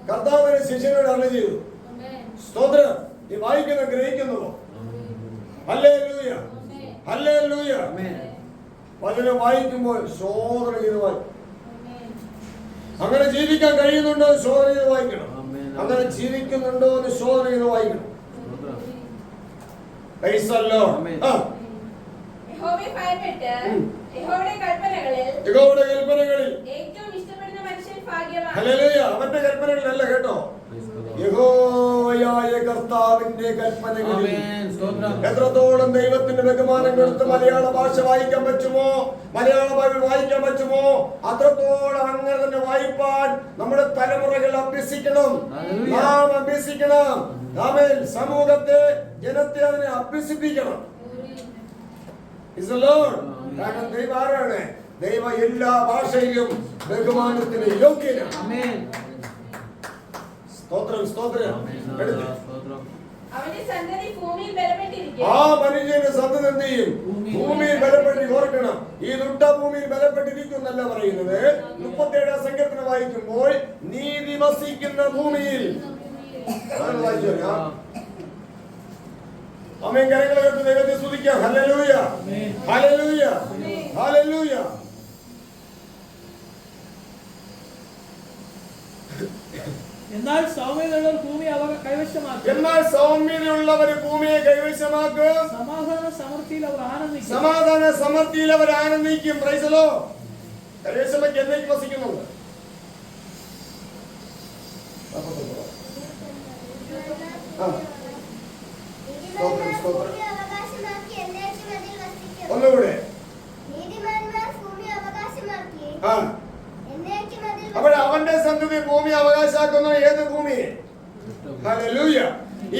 കർത്താവിനെ ശിഷ്യനോട് അരുളി ചെയ്തു. സ്തോത്രം. നീ വായിക്കുന്ന ഗ്രഹിക്കുന്നുവോ? Hallelujah, hallelujah. വചനം വായിക്കുമ്പോൾ ശോധന ചെയ്ത് വായിക്കും. അങ്ങനെ ജീവിക്കാൻ കഴിയുന്നുണ്ടോ എന്ന് ശോധന ചെയ്ത് വായിക്കണം. അങ്ങനെ ജീവിക്കുന്നുണ്ടോ എന്ന് ശോധന ചെയ്ത് വായിക്കണം. യഹോവയെ ഭയപ്പെട്ട്, യഹോവയുടെ കൽപ്പനകളിൽ ഏറ്റവും ഇഷ്ടപ്പെടുന്ന മനുഷ്യൻ ഭാഗ്യവാൻ. ഹല്ലേലൂയ. അവന്റെ കൽപ്പനകളിലല്ല കേട്ടോ, യഹോവയായ കർത്താവിന്റെ കൽപ്പനകളിൽ. എത്രത്തോളം ദൈവത്തിന്റെ ബഹുമാനം കൊടുത്ത് മലയാള ഭാഷ വായിക്കാൻ പറ്റുമോ, മലയാള ബൈബിൾ വായിക്കാൻ പറ്റുമോ, അത്രത്തോളം അങ്ങനെ തന്നെ വായിപ്പാൻ നമ്മുടെ തലമുറകൾ അഭ്യസിക്കണം. നാം അഭ്യസിക്കണം. ആമേൻ. സമൂഹത്തെ, ജനത്തെ അതിനെ അഭ്യസിപ്പിക്കണം. കാരണം ദൈവം ആരാണ്? ദൈവം എല്ലാ ഭാഷയിലും ബഹുമാനത്തിന് യോഗ്യനാണ്. സ്തോത്രം, സ്തോത്രം. അവന്റെ സന്തതി ഭൂമിയിൽ ബലപ്പെട്ടിരിക്കും. ആ മനുഷ്യന്റെ സന്തതി എന്ത് ചെയ്യും? ഭൂമിയിൽ ബലപ്പെട്ടി. ഓർക്കണം, ഈ ദുഷ്ട ഭൂമിയിൽ ബലപ്പെട്ടിരിക്കും എന്നല്ല പറയുന്നത്. 37 സങ്കീർത്തനം വായിക്കുമ്പോൾ നീതി വസിക്കുന്ന ഭൂമിയിൽ. ആമേൻ. കരങ്ങളെ ഉയർത്തി ദൈവത്തെ സ്തുതിക്കാം. Hallelujah, hallelujah, hallelujah. എന്നാൽ സൗമ്യതയുള്ളവർ ഭൂമിയെ കൈവശമാക്കും. എന്നാൽ സൗമ്യതയുള്ളവർ ഭൂമിയെ കൈവശമാക്കും. സമാധാന സമൃദ്ധിയിൽ അവർ ആനന്ദിക്കും. സമാധാന സമൃദ്ധിയിൽ അവർ ആനന്ദിക്കും. Praise the Lord. കൈവശമാക്കി എന്നേക്ക് വസിക്കുന്നുണ്ട്. ഒന്നുകൂടെ. അപ്പോൾ അവന്റെ സന്തതി ഭൂമി അവകാശമാക്കുന്ന ഏത് ഭൂമി? ഹല്ലേലൂയ.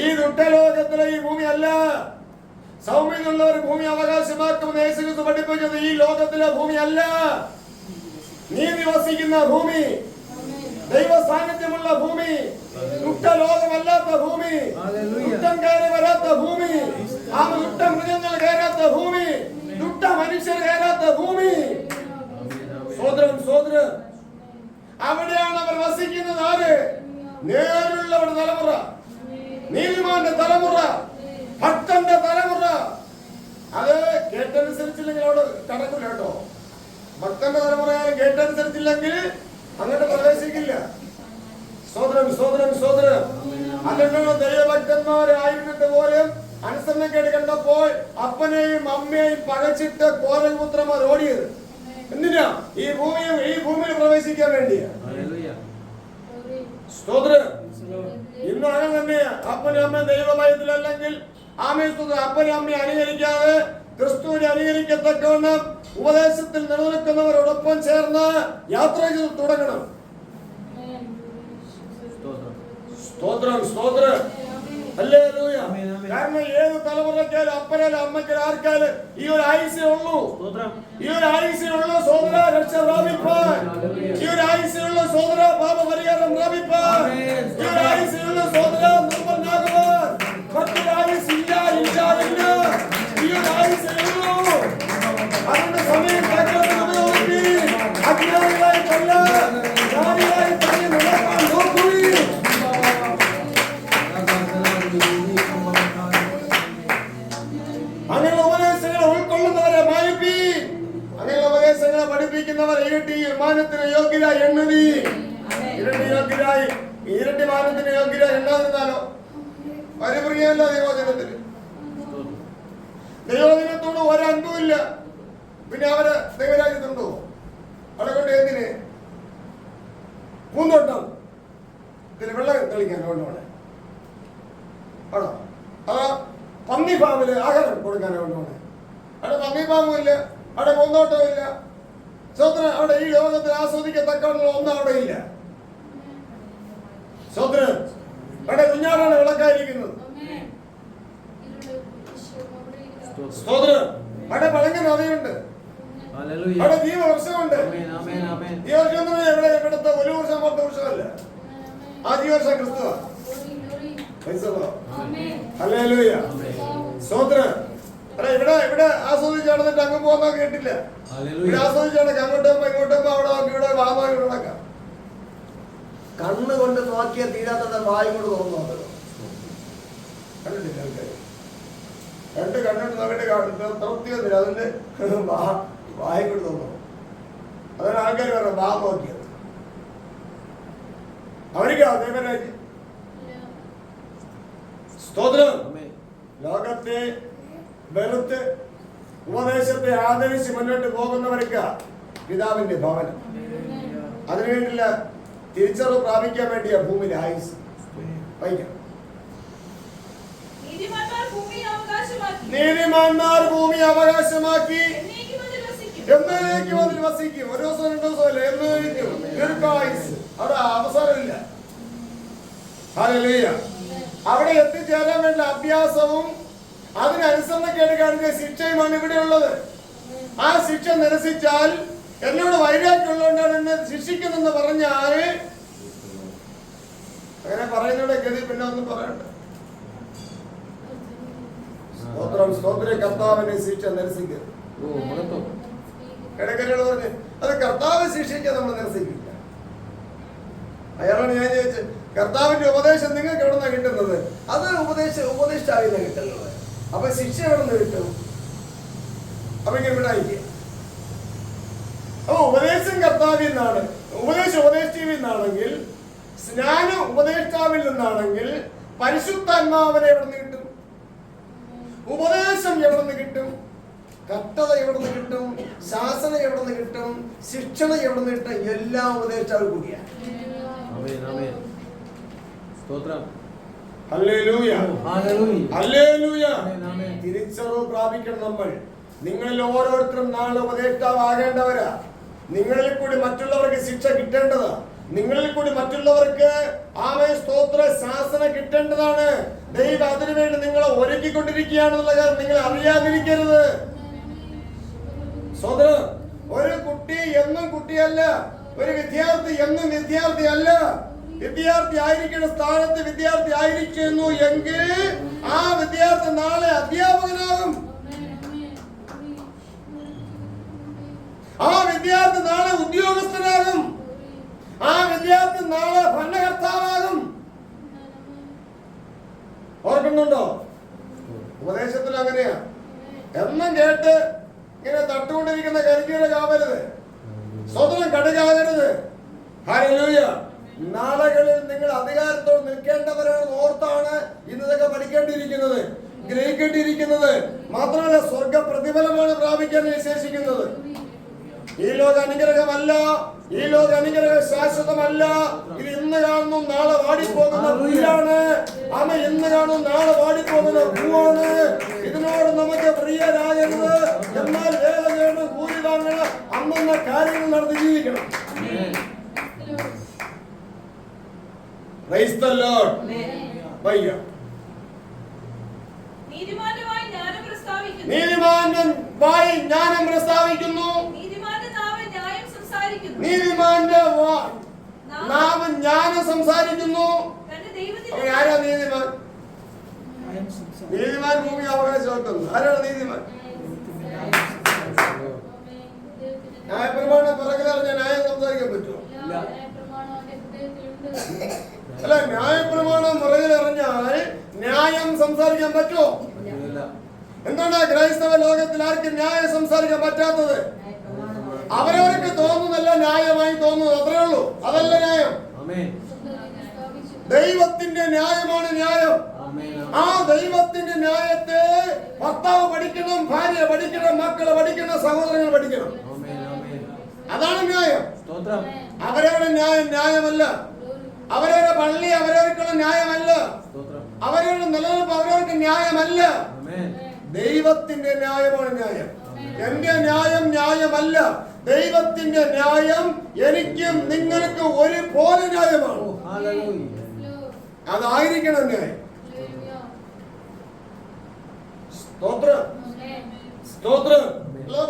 ഈ ദുഷ്ടലോകത്തിലെ ഈ ഭൂമി അല്ല. സൗമ്യതയുള്ളവർ ഭൂമി അവകാശമാക്കുമെന്ന് യേശുക്രിസ്തു പഠിപ്പിച്ചത് ഈ ലോകത്തിലെ ഭൂമി അല്ല. നീതി വസിക്കുന്ന ഭൂമി, ദൈവ സാന്നിധ്യമുള്ള ഭൂമി, ദുഷ്ടലോകമല്ലാത്ത ഭൂമി, ദുഷ്ടം കയറി വരാത്ത ഭൂമി, ആ അവർ വസിക്കുന്നത് ആര്? നേരുള്ളവരുടെ തലമുറ, നീതിമാന്റെ തലമുറ, ഭക്തന്റെ തലമുറ. അത് കേട്ടനുസരിച്ചില്ലെങ്കിൽ അവിടെ കടക്കില്ല കേട്ടോ. ഭക്തന്റെ തലമുറയായാലും കേട്ടനുസരിച്ചില്ലെങ്കിൽ അങ്ങോട്ട് പ്രവേശിക്കില്ല. സ്തോത്രം, സ്തോത്രം, സ്തോത്രം. അല്ലെങ്കിൽ ദൈവഭക്തന്മാരായിരുന്നിട്ട് പോലും അനുസരണക്കേട് കണ്ടപ്പോൾ അപ്പനെയും അമ്മയെയും പകച്ചിട്ട് കോരൽ പുത്രന്മാർ ഓടിയത് എന്തിനാ? ഈ ഭൂമിയിൽ പ്രവേശിക്കാൻ വേണ്ടിയാ. സ്തോത്രം. ഇന്ന് അങ്ങനെ തന്നെയാ. അപ്പനും അമ്മയും ദൈവഭയത്തിലല്ലെങ്കിൽ അപ്പനും അമ്മയെ അനുകരിക്കാതെ ക്രിസ്തുവിനെ അനുകരിക്കത്തക്കവണ്ണം ഉപദേശത്തിൽ നിലനിൽക്കുന്നവരോടൊപ്പം ചേർന്ന് യാത്ര ചെയ്ത് തുടങ്ങണം. സ്തോത്രം, സ്തോത്രം. ഹല്ലേലൂയ. കാരണം ഏത് തലമുറയ്ക്കാലും അപ്പനാലും അമ്മയ്ക്കാലും ആർക്കാലും ഈ ഒരു ആയുസേ ഉള്ളൂ. ഈ ഒരു ആയുസേ ഉള്ളൂ സോദര രക്ഷ പ്രാപിപ്പാൻ. ഈ ഒരു ആയുസേ ഉള്ളൂ സോദര പാപപരിഹാരം പ്രാപിപ്പാൻ. ഈ ഒരു ആയുസേ ഉള്ളൂ സോദര നിർമ്മലനാകുവാൻ. മറ്റൊരു ആയുസ് ഇല്ല, ഇല്ല, ഇല്ല. ഈ ഒരു ആയുസേ ഉള്ളൂ. അതിന്റെ സമയം അജ്ഞാനികളായി കൊല്ല, ജ്ഞാനികളായി തന്നെ നടക്കാൻ നോക്കുകയും അങ്ങനെ ഉപദേശങ്ങളെ ഉൾക്കൊള്ളുന്നവരെ മാനിപ്പി. അങ്ങനെ ഉപദേശങ്ങളെ പഠിപ്പിക്കുന്നവർ ഇരട്ടി മാനത്തിന് യോഗ്യരായി എണ്ണുവി. ഇരട്ടി മാനത്തിന് യോഗ്യരായി എണ്ണാതിരുന്നാലോ പരിപ്രിയമല്ല ദൈവോചനത്തിന്. ദൈവോചനത്തോട് ഒരൻപുമില്ല. പിന്നെ അവര് ദൈവരാജ്യത്തുണ്ടോ? അതുകൊണ്ട് എന്തിന് പൂന്തോട്ടം ഇതിന് വെള്ളം തെളിക്കാൻ കൊണ്ടുപോണേ ആണോ? അതാ പന്നി ഫാമില് ആഹാരം കൊടുക്കാനോ കൊണ്ടുപോണേ? അവിടെ പന്നി ഫാമും ഇല്ല, അവിടെ പൂന്തോട്ടവും ഇല്ല. സ്വത്രം അവിടെ ഈ ലോകത്തിൽ ആസ്വദിക്കത്തക്കുള്ള ഒന്നും അവിടെ ഇല്ല. സ്വത്രം അവിടെ കുഞ്ഞാറാണ് വിളക്കായിരിക്കുന്നത്. സ്തോത്രം. അവിടെ പഴങ്ങ നദിയുണ്ട്, അവിടെ ജീവവർഷമുണ്ട്. ജീവവർഷം എവിടെ? ഇവിടുത്തെ ഒരു വർഷം 10 വർഷമല്ല. ആ ജീവവർഷം ക്രിസ്തുവാ. ഹല്ലേലൂയ. സ്തോത്രം. അല്ല ഇവിടെ ആസ്വദിച്ച് നടന്നിട്ട് അങ്ങ് പോകുന്ന കേട്ടില്ല. ഇവിടെ ആസ്വദിച്ച് നടക്കാം. അങ്ങോട്ട് പോകുമ്പോ ഇങ്ങോട്ട് പോകുമ്പോ അവിടെ നോക്കി ഇവിടെ വാങ്ങി നടക്കാം. കണ്ണ് കൊണ്ട് നോക്കിയാൽ തീരാത്ത വായി കൊണ്ട് തോന്നുന്നു. കണ്ടിട്ടില്ല ആൾക്കാർ? രണ്ട് കണ്ടിട്ട് നോക്കിയിട്ട് തൃപ്തിയൊന്നുമില്ല. അതിന്റെ വായി കൊണ്ട് തോന്നുന്നു. അതാണ് ആൾക്കാർ പറഞ്ഞത് വാ നോക്കിയത്. അവർക്ക് ദൈവരാജ്യം. സ്തോത്രം. ലോകത്തെ വെറുത്ത് ഉപദേശത്തെ ആദരിച്ച് മുന്നോട്ട് പോകുന്നവർക്ക് പിതാവിന്റെ ഭവനം. അതിനുവേണ്ടില്ല തിരിച്ചറിവ് പ്രാപിക്കാൻ വേണ്ടിയാ ഭൂമിയിലെ ആയുസ്. വായിക്കാം. നീതിമാന്മാർ ഭൂമി അവകാശമാക്കി എന്നേക്കും അതിൽ വസിക്കും. ഒരു ദിവസം 2 ദിവസമല്ല, എന്നേക്കും ദീർഘായുസ്. അവിടെ അവസരമില്ല. ഹല്ലേലൂയ. അവിടെ എത്തിച്ചേരാൻ വേണ്ട അഭ്യാസവും അതിനനുസരണക്കേട് കാണിച്ച ശിക്ഷയുമാണ് ഇവിടെ ഉള്ളത്. ആ ശിക്ഷ നിരസിച്ചാൽ എന്നോട് വൈരാഗ്യമുള്ളതുകൊണ്ടാണ് എന്നെ ശിക്ഷിക്കുന്നെന്ന് പറഞ്ഞാൽ അങ്ങനെ പറയുന്നവിടെ ഗതി പിന്നെ ഒന്നും പറയണ്ട. സ്തോത്രം, സ്തോത്രം. കർത്താവിനെ ശിക്ഷ നിരസിക്കരുത്. ഇടയ്ക്കരകൾ പറഞ്ഞ് അത് കർത്താവ് ശിക്ഷിക്കാൻ നമ്മൾ നിരസിക്കില്ല. അയാളാണ് ഞാൻ ചോദിച്ചത്, കർത്താവിന്റെ ഉപദേശം നിങ്ങൾക്ക് എവിടെ നിന്നാണ് കിട്ടുന്നത്? അത് ഉപദേശിച്ചാവില്ല കിട്ടുന്നത്. അപ്പൊ ശിക്ഷ എവിടെ നിന്ന് കിട്ടും? അപ്പൊ ഇങ്ങനെ ഇവിടെ അയക്കുക. അപ്പൊ ഉപദേശം കർത്താവിൽ നിന്നാണ്, ഉപദേശം ഉപദേഷ്ടാവിൽ നിന്നാണെങ്കിൽ, സ്നാനം ഉപദേഷ്ടാവിൽ നിന്നാണെങ്കിൽ പരിശുദ്ധാത്മാവിനെ എവിടെ നിന്ന് കിട്ടും? ഉപദേശം എവിടെ നിന്ന് കിട്ടും? കട്ടത എവിടെ നിന്ന് കിട്ടും? ശാസന എവിടെ നിന്ന് കിട്ടും? ശിക്ഷണ എവിടെ നിന്ന് കിട്ടും? എല്ലാം ഉപദേഷ്ടാവിൽ കൂടിയാണ്. തിരിച്ചറിവ് പ്രാപിക്കണം നമ്മൾ. നിങ്ങളിൽ ഓരോരുത്തരും നാളെ ഉപദേഷ്ടാവാകേണ്ടവരാ. നിങ്ങളിൽ കൂടി മറ്റുള്ളവർക്ക് ശിക്ഷ കിട്ടേണ്ടതാ. നിങ്ങളിൽ കൂടി മറ്റുള്ളവർക്ക് സ്തോത്ര ശാസന കിട്ടേണ്ടതാണ്. ദൈവം അതിനുവേണ്ടി നിങ്ങളെ ഒരുക്കിക്കൊണ്ടിരിക്കുകയാണെന്നുള്ള കാര്യം നിങ്ങൾ അറിയാതിരിക്കരുത്. സ്വതന്ത്രം. ഒരു കുട്ടി എന്നും കുട്ടിയല്ല, ഒരു വിദ്യാർത്ഥി എന്നും വിദ്യാർത്ഥി അല്ല. വിദ്യാർത്ഥി ആയിരിക്കുന്ന സ്ഥാനത്ത് വിദ്യാർത്ഥി ആയിരിക്കുന്നു എങ്കിൽ ആ വിദ്യാർത്ഥി നാളെ അധ്യാപകനാകും. ആ വിദ്യാർത്ഥി നാളെ ഉദ്യോഗസ്ഥനാകും. ആ വിദ്യാർത്ഥി ഉപദേശത്തിൽ അങ്ങനെയാ. എന്നും കേട്ട് ഇങ്ങനെ തട്ടുകൊണ്ടിരിക്കുന്ന കരിക്കീടെ കാവരുത്. സ്വതന്ത്രം കടുകാകരുത്. ഹല്ലേലൂയ. നാളുകളിൽ നിങ്ങൾ അധികാരത്തോട് നിൽക്കേണ്ടവരാണ് ഓർത്താണ് ഇന്നതൊക്കെ പഠിക്കേണ്ടിയിരിക്കുന്നത്, ഗ്രഹിക്കേണ്ടിയിരിക്കുന്നത്. മാത്രമല്ല സ്വർഗ പ്രതിഫലമാണ് പ്രാപിക്കാൻ വിശേഷിക്കുന്നത്. ഈ ലോക അനുഗ്രഹമല്ല, ഈ ലോക അനുഗ്രഹം ശാശ്വതമല്ല. ഇത് ഇന്ന് കാണുന്നു നാളെ വാടിപ്പോകുന്ന പുല്ലാണ്. ആമ ഇന്ന് കാണുന്നു നാളെ വാടിപ്പോകുന്ന പൂവാണ്. ഇതിനോട് നമുക്ക് പ്രിയരാകരുത്. എന്നാൽ വേല ചെയ്യണം, കൂലി വാങ്ങണം, അന്നന്ന കാര്യങ്ങൾ നടത്തി ജീവിക്കണം. Praise the Lord. വയ്യ. നീതിമാന്റെ വായ് ജ്ഞാനം പ്രസ്താവിക്കുന്നു. നീതിമാന്റെ വായ് ജ്ഞാനം പ്രസ്താവിക്കുന്നു. നീതിമാന്റെ നാവ് ന്യായം സംസാരിക്കുന്നു. നീതിമാന്റെ നാവ് ജ്ഞാനം സംസാരിക്കുന്നു. തന്റെ ദൈവത്തിന്റെ അപ്പോൾ ആരാ നീതിമാൻ? നീതിമാൻ ഭൂമി അവകാശമാക്കുന്നു. ആരാണ് നീതിമാൻ? ന്യായപ്രമാണം പിറകിലറിഞ്ഞ ന്യായം സംസാരിക്കാൻ പറ്റുമോ? അല്ല, ന്യായപ്രമാണം പിറകിലറിഞ്ഞാൽ ന്യായം സംസാരിക്കാൻ പറ്റുമോ? എന്താണ് ക്രൈസ്തവ ലോകത്തിൽ ആർക്കും ന്യായം സംസാരിക്കാൻ പറ്റാത്തത്? അവരവർക്ക് തോന്നുന്നല്ല ന്യായമായി തോന്നുന്നത്, അത്രേ ഉള്ളൂ. അതല്ല ന്യായം. ദൈവത്തിന്റെ ന്യായമാണ് ന്യായം. ആ ദൈവത്തിന്റെ ന്യായത്തെ ഭർത്താവ് പഠിക്കണം, ഭാര്യ പഠിക്കണം, മക്കളെ പഠിക്കണം, സഹോദരങ്ങൾ പഠിക്കണം. അതാണ് ന്യായം. അവരവരുടെ ന്യായം ന്യായമല്ല. അവരവരുടെ പള്ളി അവരവർക്കുള്ള ന്യായമല്ല. അവരവരുടെ നിലനിൽപ്പ് അവരവർക്ക് ന്യായമല്ല. ദൈവത്തിന്റെ ന്യായമാണ് ന്യായം. എന്റെ ന്യായം ന്യായമല്ല. ദൈവത്തിന്റെ ന്യായം എനിക്കും നിങ്ങൾക്ക് ഒരുപോലെ ന്യായമാണ്. അതായിരിക്കണം ന്യായം. സ്തോത്രം, സ്തോത്രം.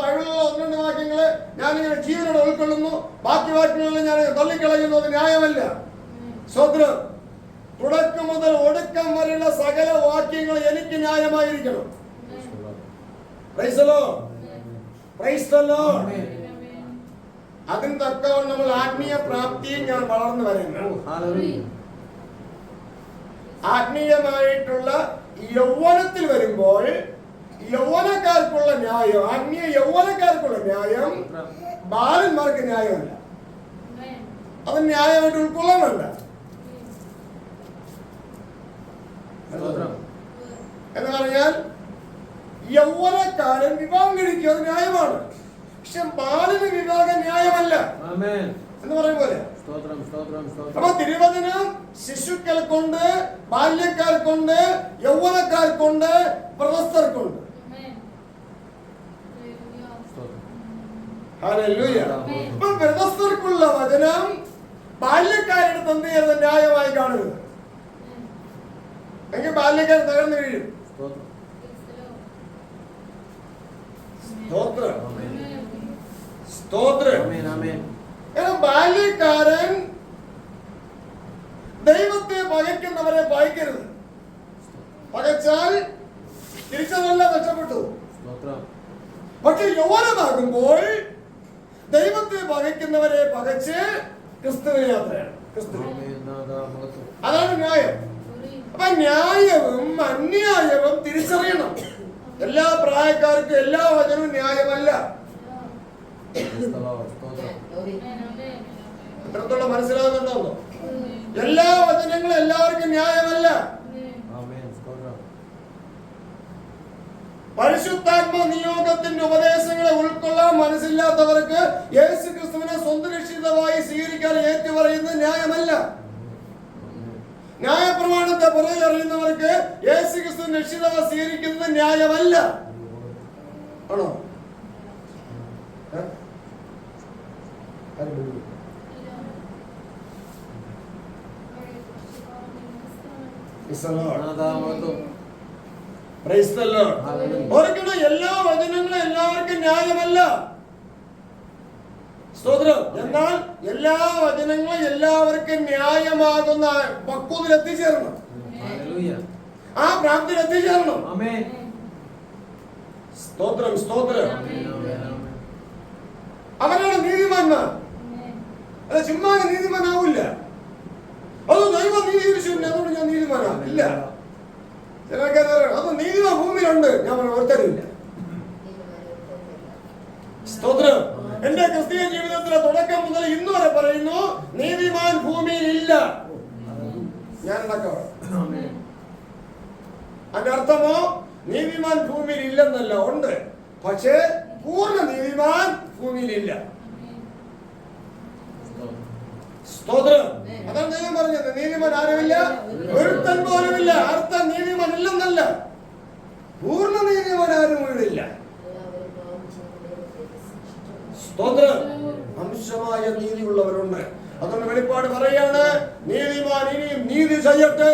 ബൈബിളിലുള്ള ഒന്ന് രണ്ട് വാക്യങ്ങള് ഞാനിങ്ങനെ ജീവനോടെ ഉൾക്കൊള്ളുന്നു, ബാക്കി വാക്യങ്ങളിൽ ഞാൻ തള്ളിക്കളയുന്നത് ന്യായമല്ല. സ്തോത്രം. തുടക്കം മുതൽ ഒടുക്കം വരെയുള്ള സകല വാക്യങ്ങൾ എനിക്ക് ന്യായമായിരിക്കണം. Praise the Lord, praise the Lord. അതിന് തക്കവണ്ണം നമ്മൾ ആത്മീയ പ്രാപ്തിയിൽ ഞാൻ വളർന്നു വരുന്നു. ആത്മീയമായിട്ടുള്ള യൗവനത്തിൽ വരുമ്പോൾ യൗവനക്കാർക്കുള്ള ന്യായം, ആത്മീയ യൗവനക്കാർക്കുള്ള ന്യായം ബാലന്മാർക്ക് ന്യായമല്ല. അത് ന്യായമായിട്ട് ഉൾക്കൊള്ളാൻ വേണ്ട. എന്ന് പറഞ്ഞാൽ യൗവനക്കാരൻ വിവാഹം കഴിക്കുക അത് ന്യായമാണ്. പക്ഷെ ബാലന് വിവാഹം ന്യായമല്ല എന്ന് പറയും പോലെ. അപ്പൊ തിരുവചനം ശിശുക്കൾക്കുണ്ട്, ബാല്യക്കാർക്കുണ്ട്, യൗവനക്കാർക്കുണ്ട്, പ്രവസ്തർക്കുണ്ട്. ഹല്ലേലൂയ. അപ്പൊ പ്രവസ്തർക്കുള്ള വചനം ബാല്യക്കാരുടെ എന്ത് ചെയ്യരുത്? ന്യായമായി കാണരുത്. എങ്കിൽ ബാല്യക്കാർ തകർന്നു വീഴും. സ്തോത്രം, സ്തോത്രം. ബാല്യക്കാരൻ ദൈവത്തെ പകയ്ക്കുന്നവരെ പകയ്ക്കരുത്. പകച്ചാൽ തിരിച്ചതെല്ലാം നഷ്ടപ്പെട്ടു. പക്ഷെ യൗവനമാകുമ്പോൾ ദൈവത്തെ പകയ്ക്കുന്നവരെ പകച്ച് ക്രിസ്തുവിനെ യാത്രയാണ്. അതാണ് ന്യായം. അപ്പൊ ന്യായവും അന്യായവും തിരിച്ചറിയണം. എല്ലാ പ്രായക്കാർക്കും എല്ലാ വചനവും ന്യായമല്ല. എത്രത്തോളം മനസ്സിലാകുന്നുണ്ടോ? എല്ലാ വചനങ്ങളും എല്ലാവർക്കും ന്യായമല്ല. പരിശുദ്ധാത്മ നിയോഗത്തിന്റെ ഉപദേശങ്ങളെ ഉൾക്കൊള്ളാൻ മനസ്സില്ലാത്തവർക്ക് യേശു ക്രിസ്തുവിനെ സ്വന്തം രക്ഷിതാവായി സ്വീകരിക്കാൻ ഏറ്റുപറയുന്നത് ന്യായമല്ല. ന്യായപ്രമാണത്തെ പുറകിൽ അറിയുന്നവർക്ക് യേശു ക്രിസ്തു രക്ഷിതാവായി സ്വീകരിക്കുന്നത് ന്യായമല്ല. ആണോ? ഒരിക്കലും എല്ലാ വചനങ്ങളും എല്ലാവർക്കും ന്യായമല്ല. സ്തോത്രം. എന്നാൽ എല്ലാ വചനങ്ങളും എല്ലാവർക്കും ന്യായമാകുന്ന പക്വതയിൽ എത്തിച്ചേരണം. ആ പ്രാപ്തിയിൽ എത്തിച്ചേരണം. സ്തോത്രം, സ്തോത്രം. അവരാണ് നീതിമാന്മാർ. അല്ല, ചുമ്മാ നീതിമാനാവില്ല. അത് ദൈവം നീതീകരിച്ചിട്ടുണ്ട്, അതുകൊണ്ട് ഞാൻ നീതിമാനാ ഇല്ല. ചിലർക്ക് അത് നീതിമാൻ ഭൂമിയിൽ തക്കവണ്ണം. അതിന്റെ അർത്ഥമോ നീതിമാൻ ഭൂമിയിൽ ഇല്ലെന്നല്ല, ഉണ്ട്. പക്ഷേ പൂർണ്ണ നീതിമാൻ ഭൂമിയിലില്ല. സ്തോത്രം. അതാണ് ദൈവം പറഞ്ഞത്, നീതിമാൻ ആരുമില്ല, ഒരുത്തൻ പോലുമില്ല. അർത്ഥം നീതിമാൻ ഇല്ലെന്നല്ല, പൂർണ്ണ നീതിമാൻ ആരും ഇല്ല. സ്തോത്രം. അംശമായ നീതിയുള്ളവരുണ്ട്. അതുകൊണ്ട് വെളിപ്പാട് പറയാണ്, നീതിമാൻ ഇനിയും നീതി ചെയ്യട്ടെ.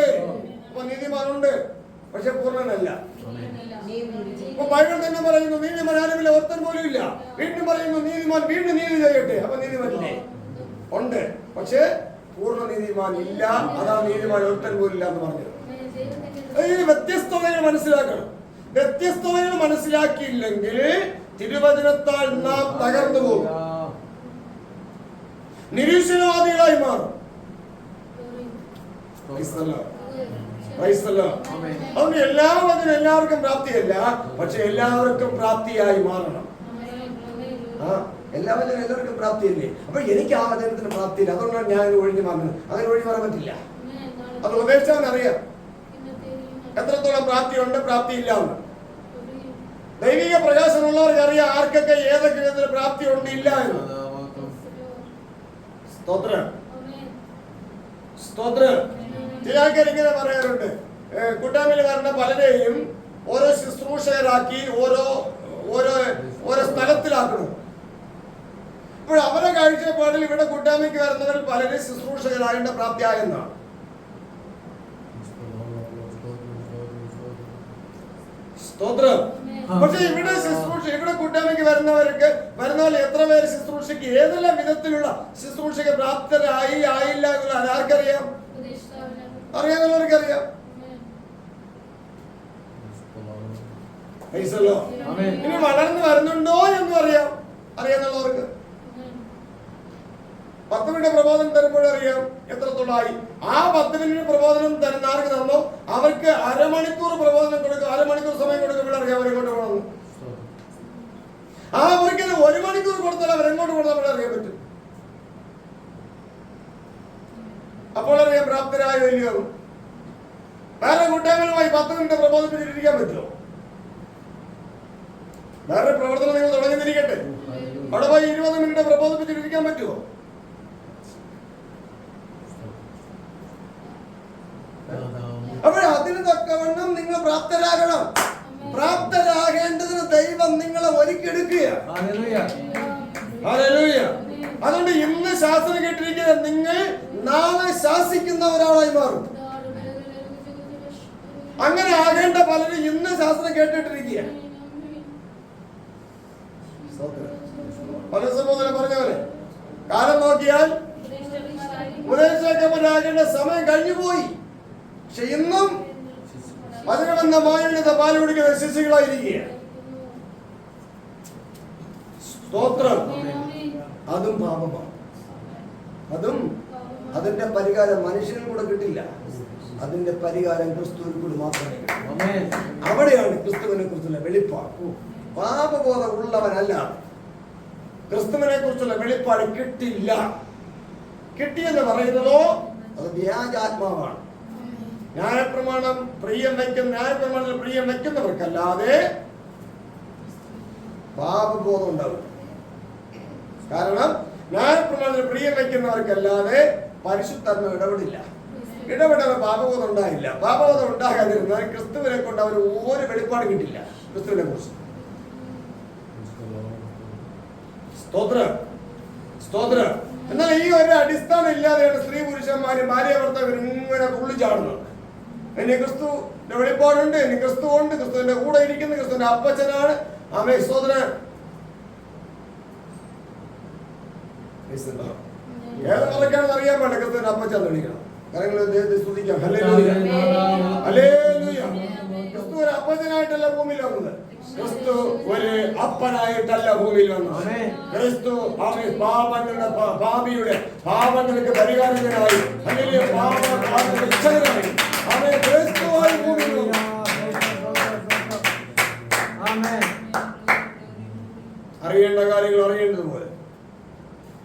അപ്പൊ നീതിമാനുണ്ട്, പക്ഷെ പൂർണ്ണനല്ല. അപ്പൊ ബൈബിൾ തന്നെ പറയുന്നു നീതിമാൻ ആരുമില്ല, ഒരുത്തൻ പോലും ഇല്ല. വീണ്ടും പറയുന്നു നീതിമാൻ വീണ്ടും നീതി ചെയ്യട്ടെ. അപ്പൊ നീതിമാനില്ലേ, ഉണ്ട്, പക്ഷെ പൂർണ്ണ നീതിമാൻ ഇല്ല. അതാണ് നീതിമാൻ ഒരുത്തൻ പോലും ഇല്ല എന്ന് പറഞ്ഞത്. ഈ വ്യത്യസ്തതകൾ മനസ്സിലാക്കണം. വ്യത്യസ്തതകൾ മനസ്സിലാക്കിയില്ലെങ്കിൽ തിരുവചനത്താൽ നാം തകർന്നു പോകും, നിരീശ്വരവാദികളായി മാറും. അതുകൊണ്ട് എല്ലാവർക്കും പ്രാപ്തിയല്ല, പക്ഷെ എല്ലാവർക്കും പ്രാപ്തിയായി മാറണം. എല്ലാവർക്കും പ്രാപ്തിയല്ലേ? അപ്പൊ എനിക്ക് ആ വചനത്തിന് പ്രാപ്തിയില്ല, അതുകൊണ്ടാണ് ഞാൻ ഒഴിഞ്ഞു മാറുന്നത്. അങ്ങനെ ഒഴിഞ്ഞു മാറാൻ പറ്റില്ല. അത് ഉപദേശിച്ചാൽ അറിയാം എത്രത്തോളം പ്രാപ്തിയുണ്ട്, പ്രാപ്തിയില്ല എന്ന്. ദൈവിക പ്രകാശമുള്ളവർക്ക് അറിയാം ആർക്കൊക്കെ ഏതൊക്കെ വിധത്തിൽ പ്രാപ്തി ഉണ്ട്, ഇല്ല എന്ന്. സ്തോത്രം. സ്തോത്രം. ചില ആൾക്കാർ ഇങ്ങനെ പറയാറുണ്ട്, കൂട്ടായ്മയിൽ വരുന്ന പലരെയും ഓരോ ശുശ്രൂഷകരാക്കി ഓരോ സ്ഥലത്തിലാക്കണം. ഇപ്പോൾ അവരെ കാഴ്ചപ്പാടിൽ ഇവിടെ കൂട്ടായ്മയ്ക്ക് വരുന്നവരിൽ പലരും ശുശ്രൂഷകരാകേണ്ട പ്രാപ്തിയായെന്നാണ്. സ്തോത്രം. പക്ഷെ ഇവിടെ കൂട്ടായ്മയ്ക്ക് വരുന്നവർ എത്ര പേര് ശുശ്രൂഷയ്ക്ക് ഏതെല്ലാം വിധത്തിലുള്ള ശുശ്രൂഷയ്ക്ക് പ്രാപ്തരായി ആയില്ല എന്നുള്ള ആർക്കറിയാം? അറിയാവുന്നവർക്കറിയാം. ഇനി വളർന്നു വരുന്നുണ്ടോ എന്നും അറിയാന്നുള്ളവർക്ക്. 10 മിനിറ്റ് പ്രബോധനം തരുമ്പോഴറിയാം എത്രത്തോളായി. ആ 10 മിനിറ്റ് പ്രബോധനം തരുന്ന ആർക്ക് തന്നോ അവർക്ക് അരമണിക്കൂർ പ്രബോധനം കൊടുക്കും, അരമണിക്കൂർ സമയം കൊടുക്കുമ്പോഴറിയാം അവരെങ്ങോട്ട് പോകണമെന്ന്. അവർക്ക് 1 മണിക്കൂർ കൊടുത്താൽ അവരെങ്ങോട്ട് പോകണം അറിയാൻ പറ്റും. അപ്പോൾ അറിയാം പ്രാപ്തരായോ ഇല്ലയോ. വേറെ കൂട്ടായ്മകളുമായി 10 മിനിറ്റ് പ്രബോധിപ്പിച്ചിരിക്കാൻ പറ്റുമോ? വേറെ പ്രവർത്തനം നിങ്ങൾ തുടങ്ങിയിരിക്കട്ടെ, അവിടെ പോയി 20 മിനിറ്റ് പ്രബോധിപ്പിച്ചിരിക്കാൻ പറ്റുമോ? അപ്പോൾ അതിന് തക്കവണ്ണം നിങ്ങൾ പ്രാപ്തരാകണം. പ്രാപ്തരാകേണ്ടതിന് ദൈവം നിങ്ങളെ ഒരുക്കിയെടുക്കുക. അതുകൊണ്ട് ഇന്ന് ശാസനം കേട്ടിരിക്കുക, നിങ്ങൾ നാളെ ശാസിക്കുന്ന ഒരാളായി മാറും. അങ്ങനെ ആകേണ്ട പലരും ഇന്ന് ശാസനം കേട്ടിട്ടിരിക്കുക. പല സഹോദരൻ പറഞ്ഞവരെ കാലം നോക്കിയാൽ ഉപദേശിക്കപ്പെടാകേണ്ട സമയം കഴിഞ്ഞുപോയി. പക്ഷെ ഇന്നും വചനമെന്ന മായയുടെ പാല് കുടിക്കുന്ന ശിശുക്കളായിരിക്കുക. സ്തോത്രം. അതും പാപമാണ്. അതിന്റെ പരിഹാരം മനുഷ്യനും കൂടെ കിട്ടില്ല. അതിന്റെ പരിഹാരം ക്രിസ്തുവിൽ കൂടി മാത്രമേ കിട്ടൂ. അവിടെയാണ് ക്രിസ്തുവിനെ കുറിച്ചുള്ള വെളിപ്പാട്. പാപബോധം ഉള്ളവനല്ല ക്രിസ്തുവിനെ കുറിച്ചുള്ള വെളിപ്പാട് കിട്ടില്ല. കിട്ടിയെന്ന് പറയുന്നതോ അത് വ്യാജാത്മാവാണ്. ന്യായപ്രമാണത്തിൽ പ്രിയം വയ്ക്കുന്നവർക്കല്ലാതെ പാപബോധം ഉണ്ടാവും. കാരണം ന്യായപ്രമാണത്തിൽ പ്രിയം വയ്ക്കുന്നവർക്കല്ലാതെ പരിശുദ്ധാത്മ ഇടപെടാതെ പാപബോധം ഉണ്ടായില്ല. പാപബോധം ഉണ്ടാകാതിരുന്നാൽ ക്രിസ്തുവിനെ കൊണ്ട് അവർ ഒരു വെളിപ്പാട് കിട്ടില്ല ക്രിസ്തുവിനെ കുറിച്ച്. സ്തോത്രം. എന്നാൽ ഈ ഒരു അടിസ്ഥാനം ഇല്ലാതെയാണ് സ്ത്രീ പുരുഷന്മാരും ഭാര്യ ഭർത്താവരും ഇങ്ങനെ തുള്ളിച്ചാടുന്നത്. ഇനി ക്രിസ്തുവിന്റെ വെളിപ്പാടുണ്ട്, ഇനി ക്രിസ്തു ഉണ്ട്, ക്രിസ്തുവിന്റെ കൂടെ ഇരിക്കുന്ന ക്രിസ്തുവിന്റെ അപ്പച്ചനാണ്. ആമേ. സ്തോത്രം. ഏത് മറക്കാണെന്ന് അറിയാൻ വേണ്ട ക്രിസ്തുവിന്റെ അപ്പച്ചൻ വിളിക്കണം. കാര്യങ്ങൾ സ്തുതിക്കാം. Hallelujah, hallelujah. ക്രിസ്തു ഒരു അപ്പച്ചനായിട്ടല്ല ഭൂമിയിൽ വന്നത്. ക്രിസ്തു ഒരു അപ്പനായിട്ടല്ല ഭൂമിയിൽ വന്നത്. ക്രിസ്തു പാപിയുടെ പാപങ്ങൾക്ക് പരിഹാരത്തിനായി ക്രിസ്തുവായി ഭൂമിയിൽ വന്നു. അറിയേണ്ട കാര്യങ്ങൾ അറിയേണ്ടതുപോലെ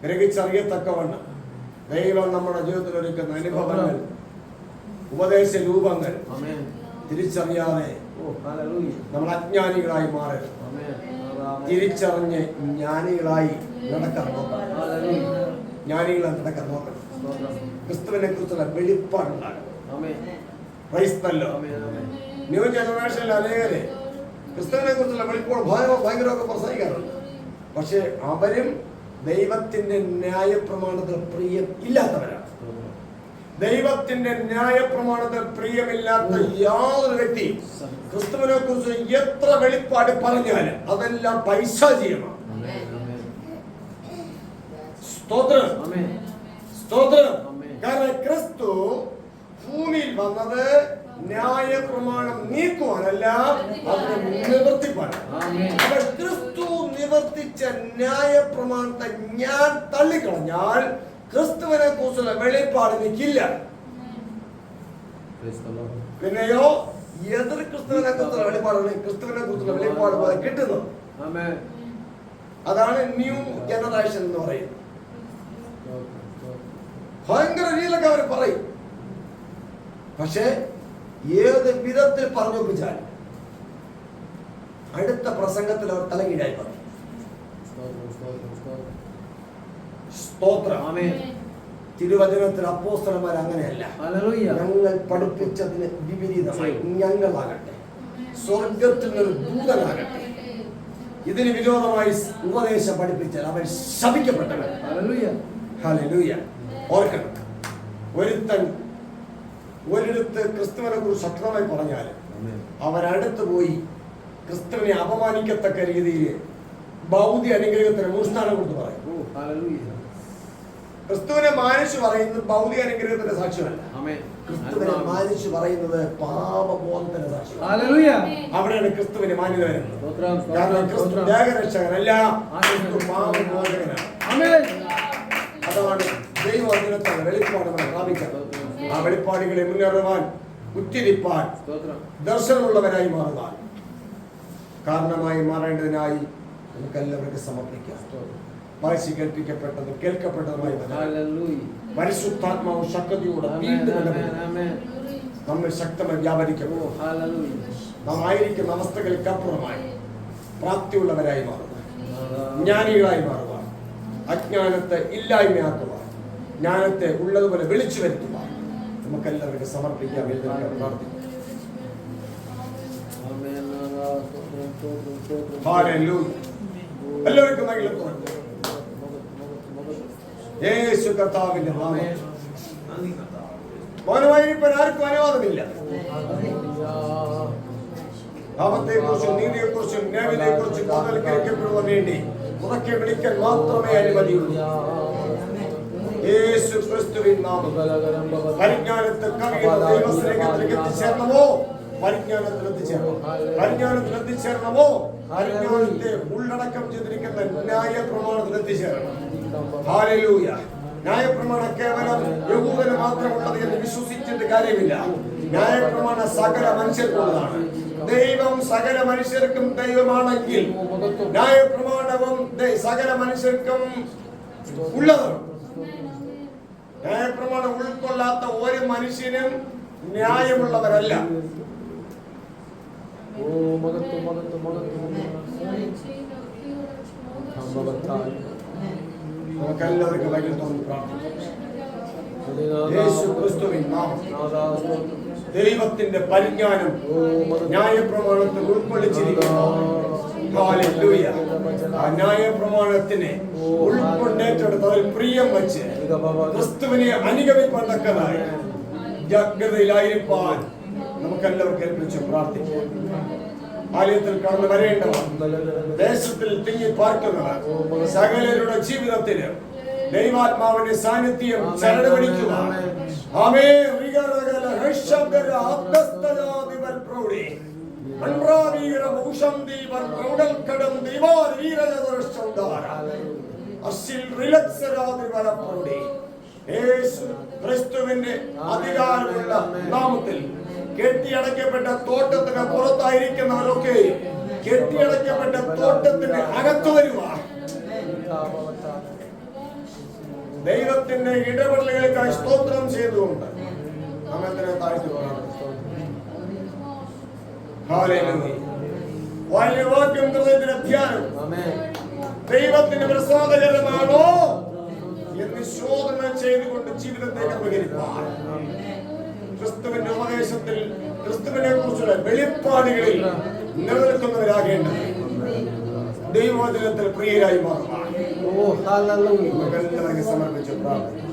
ഗ്രഹിച്ചറിയത്തക്കവണ്ണം ദൈവം നമ്മുടെ ജീവിതത്തിൽ ഒരുക്കുന്ന അനുഭവങ്ങൾ ഉപദേശ രൂപങ്ങൾ ആമേൻ. തിരിച്ചറിയാതെ ഓ ഹല്ലേലൂയ. നമ്മൾ അജ്ഞാനികളായി മാറരുത്. ആമേൻ. തിരിച്ചറിഞ്ഞ് ജ്ഞാനികളായി നടക്കാൻ നോക്കണം. ഹല്ലേലൂയ. ജ്ഞാനികളായി നടക്കാൻ നോക്കണം. ക്രിസ്തുവിനെ കുറിച്ചുള്ള വെളിപ്പാടുണ്ടാകണം. ആമേൻ. Praise the Lord. ആമേൻ. ആമേൻ. ന്യൂ ജനറേഷനിൽ അനേകരെ ക്രിസ്തുവിനെ കുറിച്ചുള്ള വെളിപ്പാട് ഭയങ്കരമൊക്കെ പ്രസംഗിക്കാറുണ്ട്. പക്ഷെ അവരും ദൈവത്തിന്റെ ന്യായപ്രമാണത്തിൽ പ്രിയം ഇല്ലാത്തവരാണ്. ദൈവത്തിന്റെ ന്യായപ്രമാണത്തിൽ പ്രിയമില്ലാത്ത യാതൊരു വ്യക്തിയും ക്രിസ്തുവിനെ കുറിച്ച് എത്ര വെളിപ്പാട് പറഞ്ഞാലും അതെല്ലാം പൈശാചികമാണ്. സ്തോത്രം, ആമേൻ. സ്തോത്രം. ആമേൻ. കാരണം ക്രിസ്തു ഭൂമിയിൽ വന്നത് ന്യായപ്രമാണം നീക്കുവാനല്ല, അതിനെ നിവർത്തിപ്പാണ്. ആമേൻ. അപ്പോൾ ക്രിസ്തു നിവർത്തിച്ച ന്യായപ്രമാണത്തെ ഞാൻ തള്ളിക്കളഞ്ഞാൽ ക്രിസ്തുവിനെ കുറിച്ചുള്ള വെളിപ്പാട് എനിക്കില്ല. Praise the Lord. പിന്നെയോ എതിർ ക്രിസ്തുവിനെ കുറിച്ചുള്ള വെളിപ്പാടാണ് ക്രിസ്തുവിനെ കുറിച്ചുള്ള വെളിപ്പാട് പോലെ കിട്ടുന്നത്. ആമേൻ. അതാണ് ന്യൂ ജനറേഷൻ എന്ന് പറയുന്നത്. ഭയങ്കര രീതിയിലൊക്കെ അവർ പറയും. പക്ഷേ ഏത് വിധത്തിൽ പറഞ്ഞൊപ്പിച്ചാൽ അടുത്ത പ്രസംഗത്തിൽ അവർ തലകീഴായി പറയും. സ്തോത്രം. ആമേൻ. തിരുവചനത്തിൽ അപ്പോസ്തലന്മാർ അങ്ങനെയല്ല. ഹല്ലേലൂയ. ഞങ്ങൾ പഠിപ്പിച്ചതിന് വിപരീതമായി ഞങ്ങളാകട്ടെ, സ്വർഗത്തിൽ നിന്നൊരു ദൂതനാകട്ടെ, ഇതിന് വിരോധമായി ഉപദേശം പഠിപ്പിച്ചാൽ അവൻ ശപിക്കപ്പെട്ടവൻ. ഹല്ലേലൂയ. ഹല്ലേലൂയ. ഓർക്കണം, ഒരുത്തൻ ഒരിടത്ത് ക്രിസ്തുവിനെ കുറിച്ച് ശക്തമായി പറഞ്ഞാൽ ആമേൻ. അവരടുത്ത് പോയി ക്രിസ്തുവിനെ അപമാനിക്കത്തക്ക രീതിയിൽ ഭൗതിക അനുഗ്രഹത്തിന് മൂഷ്ടാനം കൊടുത്ത് പറയും. ഓ ഹല്ലേലൂയ. ക്രിസ്തുവിനെ മാനിച്ചു പറയുന്നത് ഭൗതിക അനുഗ്രഹത്തിന്റെ സാക്ഷ്യമല്ല. ആമേൻ. ക്രിസ്തുവിനെ മാനിച്ചു പറയുന്നത് പാപബോധത്തിന്റെ സാക്ഷ്യമാണ്. ഹല്ലേലൂയ. അവിടെയാണ് ക്രിസ്തുവിനെ മാന്യത വരുന്നത്. സ്തോത്രം. കാരണം ക്രിസ്തു സ്തോത്രം. ത്യാഗരക്ഷകനല്ല, ക്രിസ്തു പാപബോധകനാണ്. ആമേൻ. അതാണ് ദൈവവചനത്താൽ വെളിപ്പാട് നമ്മൾ പ്രാപിക്കുന്നത്. ആ വെളിപ്പാടുകളെ മുന്നേറുവാൻ, ഉറ്റിരിപ്പാൻ, സ്തോത്രം. ദർശനമുള്ളവരായി മാറുവാൻ, കാരണമായി മാറേണ്ടതിനായി നമുക്കെല്ലാവർക്കും സമർപ്പിക്കാം. വായിച്ച് കേൾപ്പിക്കപ്പെട്ടതും കേൾക്കപ്പെട്ടതുമായി ഹല്ലേലൂയ. പരിശുദ്ധാത്മാവ് ശക്തിയോടെ ആമേൻ. വീണ്ടും ആമേൻ. ആമേൻ. നമ്മൾ ശക്തമായി വ്യാപരിക്കുന്നു. ഓ ഹല്ലേലൂയ. നാം ആയിരിക്കുന്ന അവസ്ഥകൾക്കപ്പുറമായി പ്രാപ്തിയുള്ളവരായി മാറുക, ജ്ഞാനികളായി മാറുവാൻ, അജ്ഞാനത്തെ ഇല്ലായ്മയാക്കുവാൻ, ജ്ഞാനത്തെ ഉള്ളതുപോലെ വിളിച്ചു വരുത്തുവാൻ നമുക്കെല്ലാവർക്കും സമർപ്പിക്കാം. പ്രാർത്ഥിക്കാം. ആമേൻ. സ്തോത്രം. സ്തോത്രം. ഹല്ലേലൂയ. എല്ലാവർക്കും മകിളം തുറന്നു. യേശു കർത്താവിന്റെ നാമത്തിൽ മൗനമായിരിക്കാൻ ആർക്കും അനുവാദമില്ല. പാപത്തെക്കുറിച്ചും നീതിയെക്കുറിച്ചും ന്യായത്തെക്കുറിച്ചും ബോധവൽക്കരിക്കപ്പെടുവാൻ വേണ്ടി ഉറക്കെ വിളിക്കാൻ മാത്രമേ അനുമതിയുള്ളൂ. യേശു ക്രിസ്തുവിൻ നാമത്തിൽ പരിജ്ഞാനത്തിൽ കവിയുന്ന ദൈവസ്നേഹത്തിലേക്ക് എത്തിച്ചേർന്നമോ? പരിജ്ഞാനത്തിൽ എത്തിച്ചേർന്നോ? പരിജ്ഞാനത്തിൽ എത്തിച്ചേർന്നമോ? പരിജ്ഞാനത്തെ ഉള്ളടക്കം ചെയ്തിരിക്കുന്ന ന്യായ പ്രമാണത്തിൽ എത്തിച്ചേരണം. ഹല്ലേലൂയ. ന്യായപ്രമാണം കേവലം യഹൂദന് മാത്രമുള്ളത് എന്ന് വിശ്വസിച്ചിട്ട് കാര്യമില്ല. ന്യായപ്രമാണം സകല മനുഷ്യർക്കുള്ളതാണ്. ദൈവം സകല മനുഷ്യർക്കും ദൈവമാണെങ്കിൽ ന്യായപ്രമാണവും സകല മനുഷ്യർക്കും ഉള്ളതാണ്. ന്യായപ്രമാണം ഉൾക്കൊള്ളാത്ത ഒരു മനുഷ്യനും ന്യായമുള്ളവരല്ല. ഓ മകത്തു മകത്തു മകത്തു. നമുക്കെല്ലാവർക്കും വൈകിട്ട് പ്രാർത്ഥിക്കാം. യേശു ക്രിസ്തുവിൻ നാമത്തിൽ ദൈവത്തിന്റെ പരിജ്ഞാനം ന്യായപ്രമാണത്തിൽ ഉൾക്കൊള്ളിച്ചിരിക്കുന്നു. ഹല്ലേലൂയ. ആ ന്യായപ്രമാണത്തിനെ ഉൾക്കൊണ്ടേറ്റെടുത്ത് അതിൽ പ്രിയം വെച്ച് ക്രിസ്തുവിനെ അനുഗമിക്കാൻ തക്കതായി ജാഗ്രതയിലായിരിക്കാൻ നമുക്കെല്ലാവർക്കും ഏൽപ്പിച്ച് പ്രാർത്ഥിക്കാം. ആലയത്തിൽ കടന്നു വരേണ്ടവർ, ദേശത്തിൽ തിങ്ങി പാർക്കുന്നവർ, സകലരുടെ ജീവിതത്തിന് ദൈവാത്മാവിന്റെ സാന്നിധ്യം ചരട് പിടിക്കുവാൻ ക്രിസ്തുവിന്റെ അധികാരമുള്ള നാമത്തിൽ കെട്ടിയടക്കപ്പെട്ട തോട്ടത്തിന് പുറത്തായിരിക്കുന്നവരൊക്കെ കെട്ടിയടക്കപ്പെട്ട തോട്ടത്തിന് അകത്തു വരുവാൻ ദൈവത്തിന്റെ ഇടപെടലുകൾക്കായി സ്തോത്രം ചെയ്തുകൊണ്ട് നമ്മൾ തന്നെ താഴ്ത്തി പോകണം. ഹല്ലേലൂയ. വാക്യം ഹൃദയത്തിന്റെ ധ്യാനം ആമേൻ. ദൈവത്തിന് പ്രസാദകരമാണോ എന്ന് ശോധന ചെയ്തുകൊണ്ട് ജീവിതത്തെ ക്രമീകരിപ്പാൻ ക്രിസ്തുവിന്റെ ഉപദേശത്തിൽ ക്രിസ്തുവിനെ കുറിച്ചുള്ള വെളിപ്പാടുകളിൽ നിലനിൽക്കുന്നവരാകേണ്ടത് ദൈവവചനത്തിൽ പ്രിയരായി മാറുവാൻ ഓ ഹല്ലേലൂയ. നമുക്കെല്ലാവർക്കും സമർപ്പിച്ച് പ്രാർത്ഥിക്കാം.